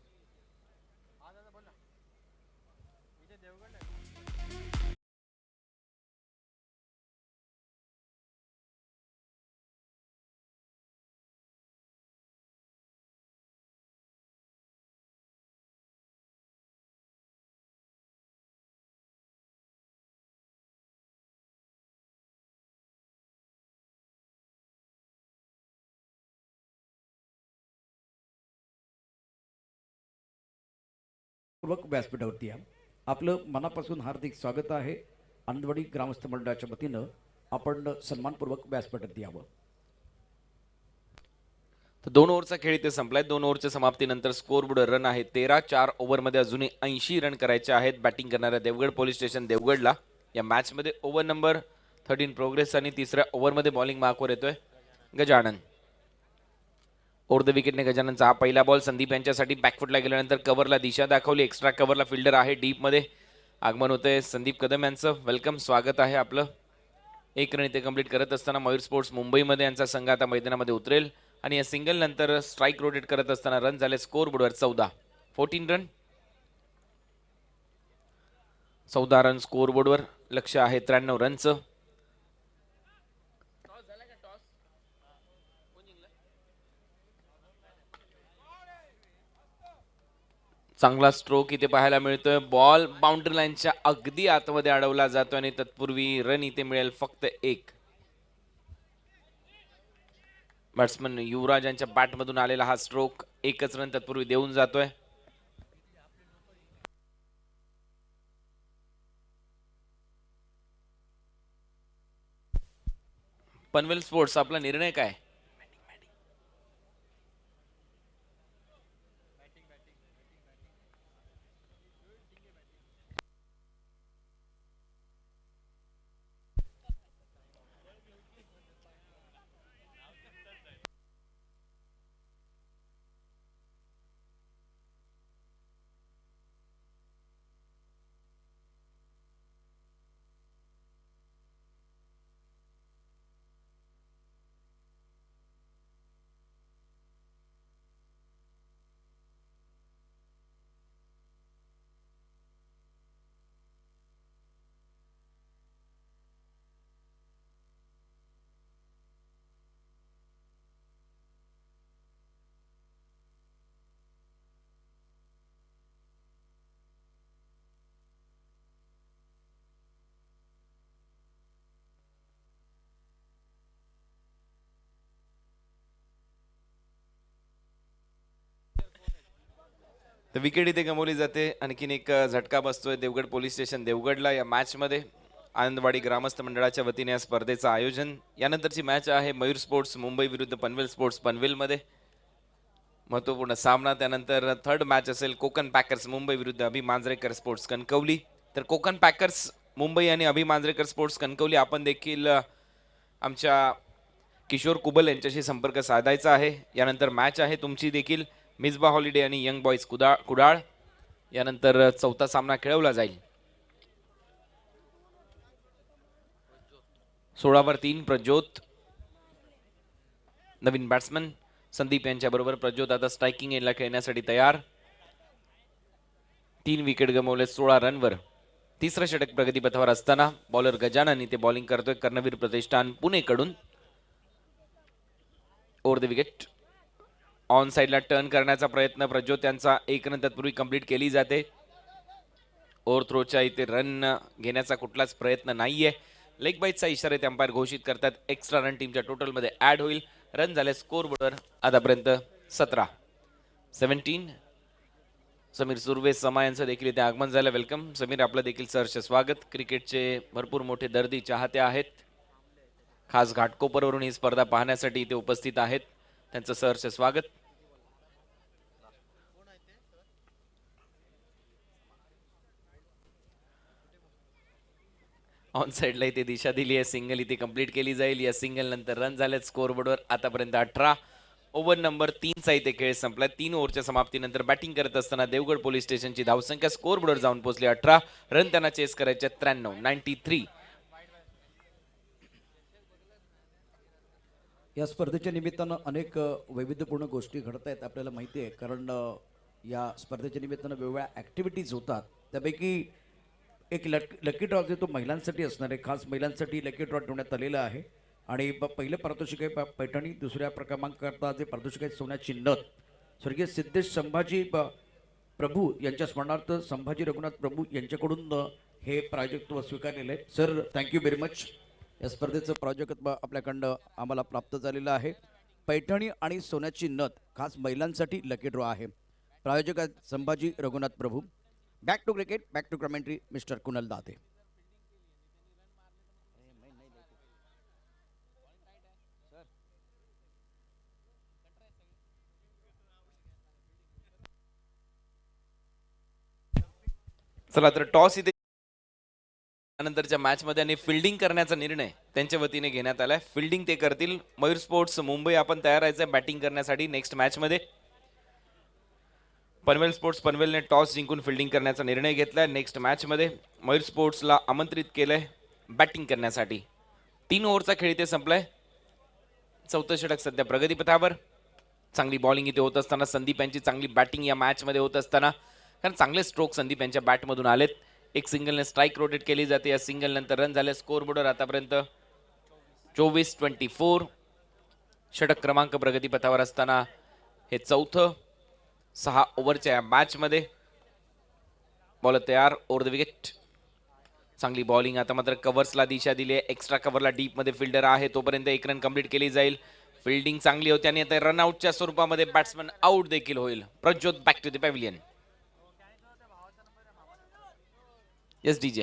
पूर्वक व्यासपीठावरती या आपलं मनापासून हार्दिक स्वागत आहे. आनंदवाडी ग्रामस्थ मंडळाच्या वतीनं आपण सन्मानपूर्वक व्यासपीठावरती यावं. तर 2 ओव्हरचा खेळ इथे संपलाय. 2 ओव्हरच्या समाप्तीनंतर स्कोरबोर्ड रन आहे 13. 4 ओव्हरमध्ये अजूनही 80 रन करायचे आहेत बॅटिंग करणाऱ्या देवगड पोलीस स्टेशन देवगडला. या मॅचमध्ये ओव्हर नंबर 13 प्रोग्रेस आणि तिसऱ्या ओव्हरमध्ये बॉलिंग मार्कवर येतोय गजानन. ओव्हर द विकेटने गजाननचा हा पहिला बॉल संदीप यांच्यासाठी बॅकफुटला गेल्यानंतर कव्हरला दिशा दाखवली. एक्स्ट्रा कव्हरला फिल्डर आहे डीपमध्ये. आगमन होतंय संदीप कदम यांचं. वेलकम, स्वागत आहे आपलं. 1 रन इथे कंप्लीट करत असताना मयूर स्पोर्ट्स मुंबईमध्ये यांचा संघ आता मैदानामध्ये उतरेल आणि या सिंगल नंतर स्ट्राईक रोटेट करत असताना रन झाले स्कोरबोर्डवर 14 रन. 14 रन स्कोरबोर्डवर. लक्ष आहे 93 रनचं. चांगला स्ट्रोक इथे पाहायला मिळतोय. बॉल बाउंड्री लाईनच्या अगदी आतमध्ये अडवला जातो आणि तत्पूर्वी रन इथे मिळेल फक्त 1. बॅट्समन युवराज यांच्या बॅटमधून आलेला हा स्ट्रोक 1च रन तत्पूर्वी देऊन जातोय. पनवेल स्पोर्ट्स आपला निर्णय काय? तर विकेट इथे गमावली जाते. आणखीन एक झटका बसतोय देवगड पोलीस स्टेशन देवगडला या मॅचमध्ये. आनंदवाडी ग्रामस्थ मंडळाच्या वतीने या स्पर्धेचं आयोजन. यानंतरची मॅच आहे मयूर स्पोर्ट्स मुंबई विरुद्ध पनवेल स्पोर्ट्स पनवेलमध्ये. महत्त्वपूर्ण सामना. त्यानंतर थर्ड मॅच असेल कोकण पॅकर्स मुंबई विरुद्ध अभि मांजरेकर स्पोर्ट्स कणकवली. तर कोकण पॅकर्स मुंबई आणि अभि मांजरेकर स्पोर्ट्स कणकवली आपण देखील आमच्या किशोर कुबल यांच्याशी संपर्क साधायचा आहे. यानंतर मॅच आहे तुमची देखील मिसबा हॉलिडे आणि यंग बॉईज कुडाळ. यानंतर चौथा सामना खेळवला जाईल. 16/3 प्रज्योत नवीन बॅट्समन संदीप यांच्या बरोबर. प्रज्योत आता स्ट्रायकिंग एंडला खेळण्यासाठी तयार. 3 विकेट गमावले 16 रनवर. तिसरं षटक प्रगतीपथावर असताना बॉलर गजानन इथे बॉलिंग करतोय कर्णवीर प्रतिष्ठान पुणेकडून. ओव्हर द विकेट ऑन साइडला टर्न करण्याचा प्रयत्न प्रज्योत यांचा 1 रन तत्पूर्वी कंप्लीट केली जाते. ओव्हर थ्रोच्या इथे रन घेण्याचा कुठलाच प्रयत्न नाहीये. लेग बाईटचा इशारा ते अंपायर घोषित करतात. एक्स्ट्रा रन टीमच्या टोटलमध्ये ऍड होईल. रन झाले स्कोरबोर्डवर आतापर्यंत 17. समीर सुर्वे समा यांचं देखील इथे आगमन झालं. वेलकम समीर, आपलं देखील सहर्ष स्वागत. क्रिकेटचे भरपूर मोठे दर्दी चाहते आहेत. खास घाटकोपरवरून ही स्पर्धा पाहण्यासाठी इथे उपस्थित आहेत. त्यांचं सहर्ष स्वागत. ऑन साइडला इथे दिशा दिली आहे. सिंगल इथे कंप्लीट केली जाईल. या सिंगल नंतर रन झालेत स्कोरबोर्डवर आतापर्यंत 18. ओव्हर नंबर 3चा इथे खेळ संपला. 3 ओव्हरच्या समाप्तीनंतर बॅटिंग करत असताना देवगड पोलीस स्टेशनची धावसंख्या स्कोरबोर्डवर जाऊन पोहोचली 18. रन त्यांना चेस करायचे 93. या स्पर्धेच्या निमित्तानं अनेक वैविध्यपूर्ण गोष्टी घडत आहेत आपल्याला माहिती आहे, कारण या स्पर्धेच्या निमित्तानं वेगवेगळ्या ॲक्टिव्हिटीज होतात. त्यापैकी एक लकी ड्रॉ जो तो महिलांसाठी असणार आहे, खास महिलांसाठी लकी ड्रॉ ठेवण्यात आलेला आहे. आणि पहिलं पारितोषिक आहे पैठणी, दुसऱ्या क्रमांकाकरता जे पारितोषिक आहे सोन्याची नथ, स्वर्गीय सिद्धेश संभाजी प्रभू यांच्या स्मरणार्थ संभाजी रघुनाथ प्रभू यांच्याकडून हे प्रायोजकत्व स्वीकारलेलं आहे. Sir, thank you very much. या स्पर्धेचं प्रायोजकत्व आपल्याकडं आम्हाला प्राप्त झालेलं आहे. पैठणी आणि सोन्याची नथ खास महिलांसाठी लकी ड्रॉ आहे. प्रायोजक आहेत Sambhaji Raghunath Prabhu. Back to cricket, back to commentary, mister Kunal Date. चला तर टॉस इथे नंतरच्या मॅच मध्ये आणि फिल्डिंग करण्याचा निर्णय त्यांच्या वतीने घेण्यात आलाय. फिल्डिंग ते करतील. मयूर स्पोर्ट्स मुंबई आपण तयार राहायचंय बॅटिंग करण्यासाठी नेक्स्ट मॅच मध्ये. पनवेल स्पोर्ट्स पनवेलने टॉस जिंकून फिल्डिंग करण्याचा निर्णय घेतलाय. नेक्स्ट मॅच मध्ये मयूर स्पोर्ट्सला आमंत्रित केलंय बॅटिंग करण्यासाठी. 3 ओव्हरचा खेळ इथे संपलाय. चौथं षटक सध्या प्रगतीपथावर. चांगली बॉलिंग इथे होत असताना संदीप यांची चांगली बॅटिंग या मॅच मध्ये होत असताना, कारण चांगले स्ट्रोक संदीप यांच्या बॅटमधून आलेत. एक सिंगलने स्ट्राईक रोटेट केली जाते. या सिंगल नंतर रन झाले. स्कोअरबोर्डवर आतापर्यंत 24-24. षटक क्रमांक प्रगतीपथावर असताना हे चौथं 6 ओव्हरच्या या मॅच मध्ये. बॉलर तयार, ओव्हर द विकेट. चांगली बॉलिंग. आता मात्र कव्हर्सला दिशा दिली आहे. एक्स्ट्रा कव्हरला डीप मध्ये फिल्डर आहे, तोपर्यंत 1 रन कंप्लीट केली जाईल. फिल्डिंग चांगली होती आणि आता रनआउटच्या स्वरूपामध्ये बॅट्समन आउट देखील होईल. Prajyot back to the pavilion. Yes DJ.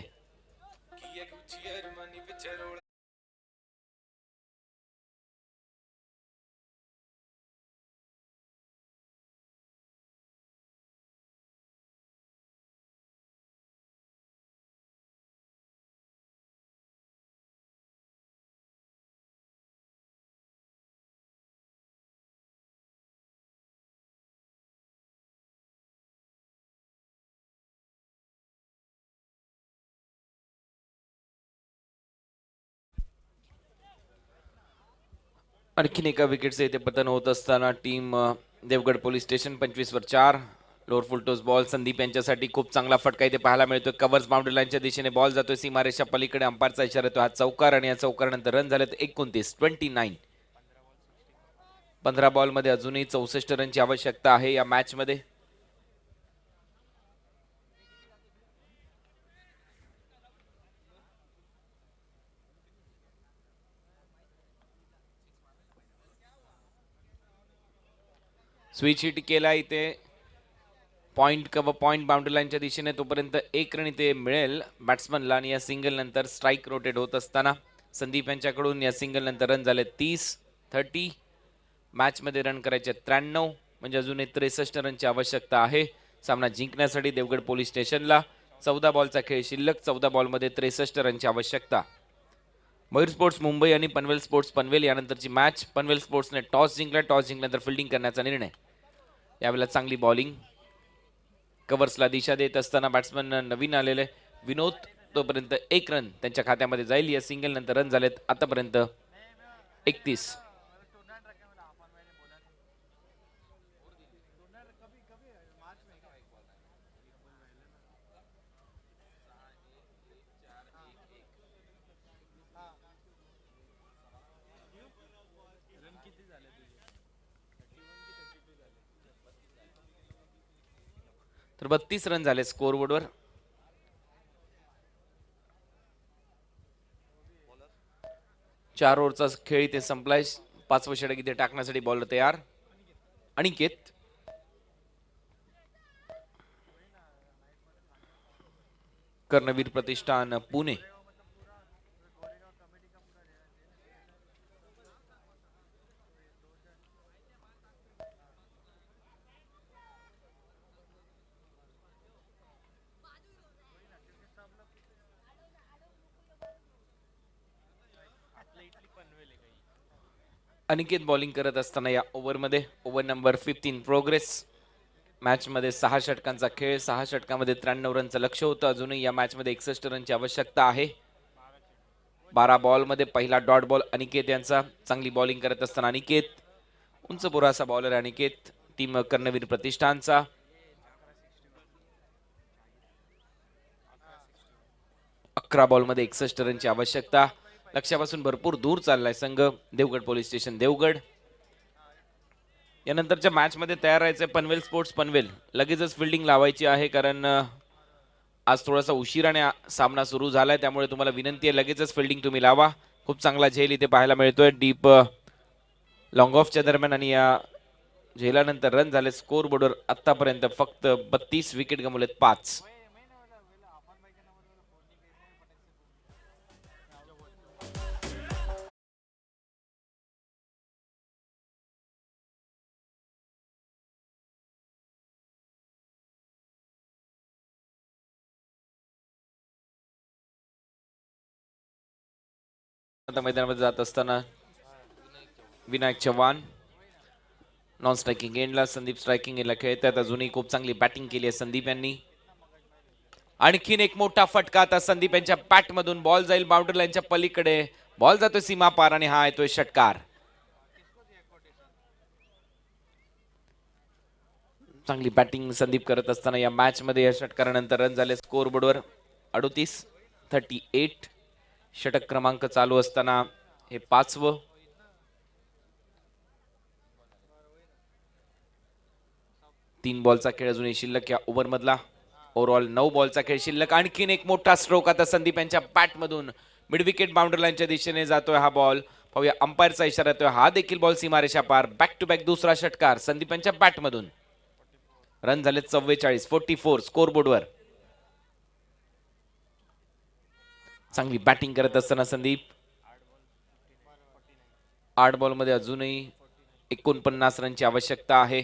आणखीन एका विकेटचे इथे पतन होत असताना टीम देवगड पोलीस स्टेशन 25 वर 4. लोअर फुलटॉस बॉल संदीप यांच्यासाठी खूप चांगला फटका इथे पाहायला मिळतोय. कव्हर्स बाउंड्री लाईनच्या दिशेने बॉल जातोय. सीमारेषा पलीकडे अंपायरचा इशारा येतो. हा चौकार आणि या चौकारानंतर रन झालेत 29. 15 बॉलमध्ये अजूनही 64 रनची आवश्यकता आहे या मॅच मध्ये. स्विच हिट केला इथे पॉइंट बाउंड्री लाईनच्या दिशेने, तोपर्यंत 1 रन इथे मिळेल बॅट्समनला. आणि या सिंगल नंतर स्ट्राईक रोटेट होत असताना संदीप यांच्याकडून या सिंगल नंतर रन झाले 30. मॅच मध्ये रन करायचे 93, म्हणजे अजून 63 रनची आवश्यकता आहे सामना जिंकण्यासाठी देवगड पोलीस स्टेशनला. 14 बॉलचा खेळ शिल्लक. 14 बॉलमध्ये 63 रनची आवश्यकता. मयूर स्पोर्ट्स मुंबई आणि पनवेल स्पोर्ट्स पनवेल यानंतरची मॅच. पनवेल स्पोर्ट्सने टॉस जिंकला. टॉस जिंकल्यानंतर फिल्डिंग करण्याचा निर्णय. यावेळेला चांगली बॉलिंग. कव्हर्सला दिशा देत असताना बॅट्समन नवीन आलेले विनोद, तोपर्यंत 1 रन त्यांच्या खात्यामध्ये जाईल. या सिंगल नंतर रन झालेत आतापर्यंत 31. तर 32 रन झाले स्कोअरबोर्डवर. चार ओव्हरचा खेळ इथे संपलाय. 5वं षटक इथे टाकण्यासाठी बॉलर तयार. अनिकेत. कर्णवीर प्रतिष्ठान पुणे. अनिकेत बॉलिंग करत असताना या ओव्हरमध्ये ओव्हर नंबर 15 प्रोग्रेस. मॅच मध्ये 6 षटकांचा खेळ. 6 षटकामध्ये 93 रनचं लक्ष होतं. अजूनही या मॅच मध्ये 61 रनची आवश्यकता आहे. 12 बॉलमध्ये पहिला डॉट बॉल अनिकेत यांचा. चांगली बॉलिंग करत असताना अनिकेत, उंच पुरासा बॉलर अनिकेत, टीम कर्णवीर प्रतिष्ठानचा. अकरा बॉलमध्ये 61 रनची आवश्यकता. लक्ष्यापासून भरपूर दूर चाललाय संघ देवगड पोलीस स्टेशन देवगड. यानंतरच्या मॅच मध्ये तयार राहायचंय पनवेल स्पोर्ट्स पनवेल. लगेचच फिल्डिंग लावायची आहे कारण आज थोडासा उशिराने सामना सुरू झालाय, त्यामुळे तुम्हाला विनंती आहे लगेचच फिल्डिंग तुम्ही लावा. खूप चांगला झेल इथे पाहायला मिळतोय डीप लॉंग ऑफच्या दरम्यान, आणि या झेलानंतर रन झाले स्कोर बोर्डवर आतापर्यंत फक्त 32 विकेट गमवलेत 5. आता मैदानामध्ये जात असताना विनायक चव्हाण नॉन स्ट्रायकिंग एंडला, संदीप स्ट्रायकिंग एंडला खेळतात. अजूनही खूप चांगली बॅटिंग केली आहे संदीप यांनी. आणखीन एक मोठा फटका आता संदीप यांच्या बॅट मधून. बॉल जाईल बाउंड्री लाईनच्या पलीकडे, बॉल जातोय सीमा पार आणि हा येतोय षटकार. चांगली बॅटिंग संदीप करत असताना या मॅच मध्ये या षटकारानंतर रन झाले स्कोर बोर्डवर 38. षटक क्रमांक चालू असताना हे 5वं. तीन बॉलचा खेळ अजूनही शिल्लक या ओव्हर मधला. ओव्हरऑल 9 बॉलचा खेळ शिल्लक. आणखीन एक मोठा स्ट्रोक आता संदीप यांच्या बॅट मधून. मिड विकेट बाउंड्री लाईनच्या दिशेने जातोय हा बॉल. पाहूया अंपायरचा इशारा येतोय. हा देखील बॉल सीमारेषा पार. बॅक टू बॅक दुसरा षटकार संदीप यांच्या बॅट मधून. रन झाले 44 स्कोर बोर्डवर. चांगली बॅटिंग करत असताना संदीप. 8 बॉलमध्ये अजूनही 49 रनची आवश्यकता आहे.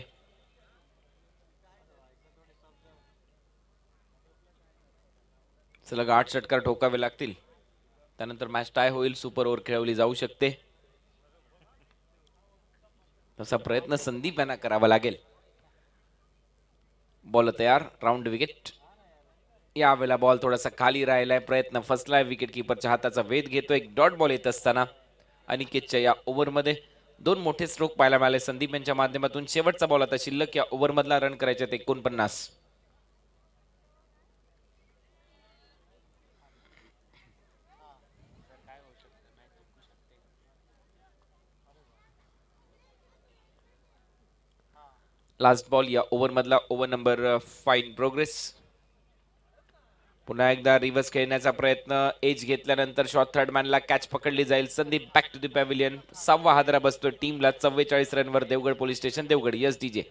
सलग 8 षटकार ठोकावे लागतील, त्यानंतर मॅच टाय होईल, सुपर ओव्हर खेळवली जाऊ शकते. तसा प्रयत्न संदीप यांना करावा लागेल. बॉल तयार, राऊंड विकेट. यावेळेला बॉल थोडासा खाली राहिलाय, प्रयत्न फसलाय. विकेट किपरच्या हाताचा वेध घेतो. एक डॉट बॉल येत असताना अनिकेतच्या या ओव्हरमध्ये 2 मोठे स्ट्रोक पाहायला मिळाले संदीप यांच्या माध्यमातून. शेवटचा बॉल आता शिल्लक या ओव्हरमधला. रन करायचे 49. लास्ट बॉल या ओव्हर मधला. Over number 5 in progress. पुन्हा एकदा रिव्हर्स खेळण्याचा प्रयत्न. एज घेतल्यानंतर शॉर्ट थर्ड मॅनला कॅच पकडली जाईल. Sandeep back to the pavilion. 6वा हादरा बसतो टीमला 44 रनवर Devgad police station Devgad. Yes DJ.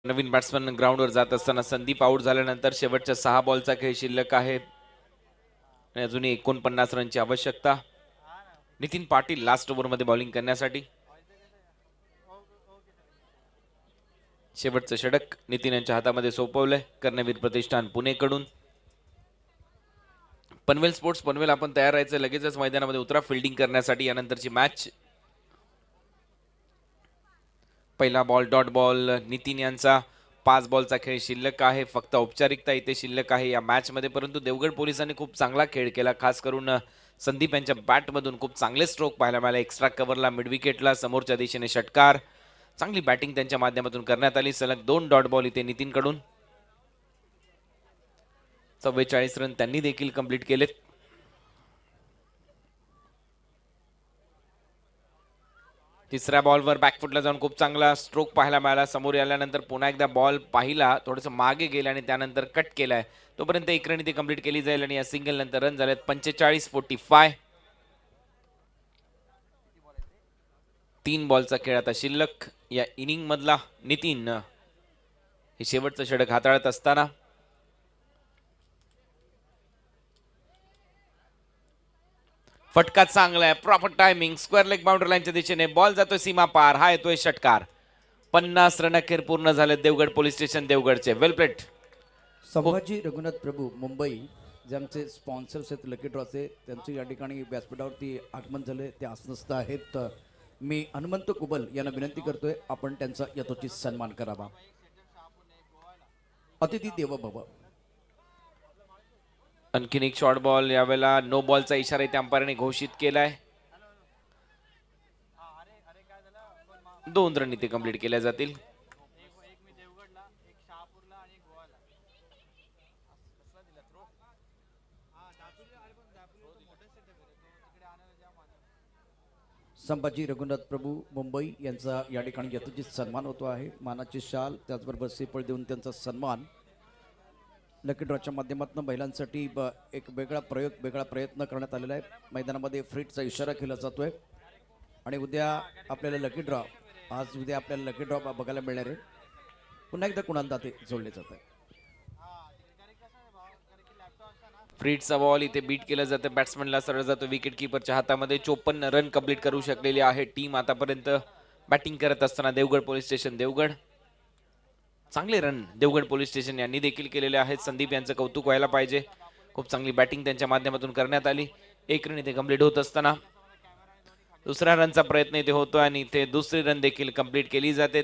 नवीन बॅट्समन ग्राउंडवर जात असताना संदीप आउट झाल्यानंतर शेवटच्या 6 बॉलचा खेळ शिल्लक आहे आणि अजूनही 49 रनची आवश्यकता. नितीन पाटील लास्ट ओव्हरमध्ये बॉलिंग करण्यासाठी. शेवटचं षटक नितीन यांच्या हातामध्ये सोपवलंय कर्णवीर प्रतिष्ठान पुणेकडून. पनवेल स्पोर्ट्स पनवेल आपण तयार राहायचं. लगेचच मैदानामध्ये उतरा फिल्डिंग करण्यासाठी. यानंतरची मॅच. पहिला बॉल डॉट बॉल नितीन यांचा. 5 बॉलचा खेळ शिल्लक आहे. फक्त औपचारिकता इथे शिल्लक आहे या मॅच मध्ये, परंतु देवगड पोलिसांनी खूप चांगला खेळ केला. खास करून संदीप यांच्या बॅट मधून खूप चांगले स्ट्रोक पाहायला मिळाले. एक्स्ट्रा कव्हरला, मिड विकेटला, समोरच्या दिशेने षटकार. चांगली बॅटिंग त्यांच्या माध्यमातून करण्यात आली. सलग 2 डॉट बॉल इथे नितीन कडून. 44 रन त्यांनी देखील कंप्लीट केलेत. तिसऱ्या बॉलवर बॅकफुटला जाऊन खूप चांगला स्ट्रोक पाहायला मिळाला. समोर आल्यानंतर पुन्हा एकदा बॉल पाहिला, थोडंसं मागे गेला आणि त्यानंतर कट केलाय. तोपर्यंत एक रन इथे कंप्लीट केली जाईल आणि या सिंगल नंतर रन झालेत 45-45. 3 बॉलचा खेळ आता शिल्लक या इनिंग मधला. नितीन हे शेवटचं षटक हाताळत असताना फटका चांगला आहे, proper timing, square leg boundary लाईनच्या दिशेने बॉल जातोय सीमा पार. हा येतोय षटकार. 50 रन अखेर पूर्ण झाले देवगड पोलीस स्टेशन देवगडचे. वेल प्लेट. संभाजी रघुनाथ प्रभू मुंबई जे आमचे स्पॉन्सर्स आहेत लकी ड्रॉचे, त्यांचे या ठिकाणी व्यासपीठावरती आगमन झाले, ते आसनस्थ आहेत. मी हनुमंत कुबल यांना विनंती करतोय आपण त्यांचा यथोचित सन्मान करावा. अतिथी देवो भव. आणखीन एक शॉर्ट बॉल, यावेळेला नो बॉलचा इशारा इथे अंपायरने घोषित केलाय. 2 रन इथे कंप्लीट केल्या जातील. संभाजी रघुनाथ प्रभू मुंबई यांचा या ठिकाणी यथोचित सन्मान होतो आहे. मानाची शाल त्याचबरोबर श्रीफळ देऊन त्यांचा सन्मान. लकी ड्रॉच्या माध्यमातून महिलांसाठी एक वेगळा प्रयत्न करण्यात आलेला आहे. मैदानामध्ये फ्रीटचा इशारा केला जातोय आणि उद्या आपल्याला लकी ड्रॉ बघायला मिळणार आहे. पुन्हा एकदा कुणाल दाते जोडले जात आहे. फ्रीटचा बॉल इथे बीट केला जातं, बॅट्समनला सरळ जातो विकेट किपरच्या हातामध्ये. 54 रन कंप्लीट करू शकलेली आहे टीम आतापर्यंत बॅटिंग करत असताना देवगड पोलीस स्टेशन देवगड. चांगले रन देवगड पोलीस स्टेशन यांनी देखील केलेले आहेत. संदीप यांचं कौतुक व्हायला पाहिजे. खूप चांगली बॅटिंग त्यांच्या माध्यमातून करण्यात आली. 1 रन इथे कंप्लीट होत असताना दुसऱ्या रनचा प्रयत्न इथे होतो आणि इथे दुसरी रन देखील कंप्लीट केली जाते.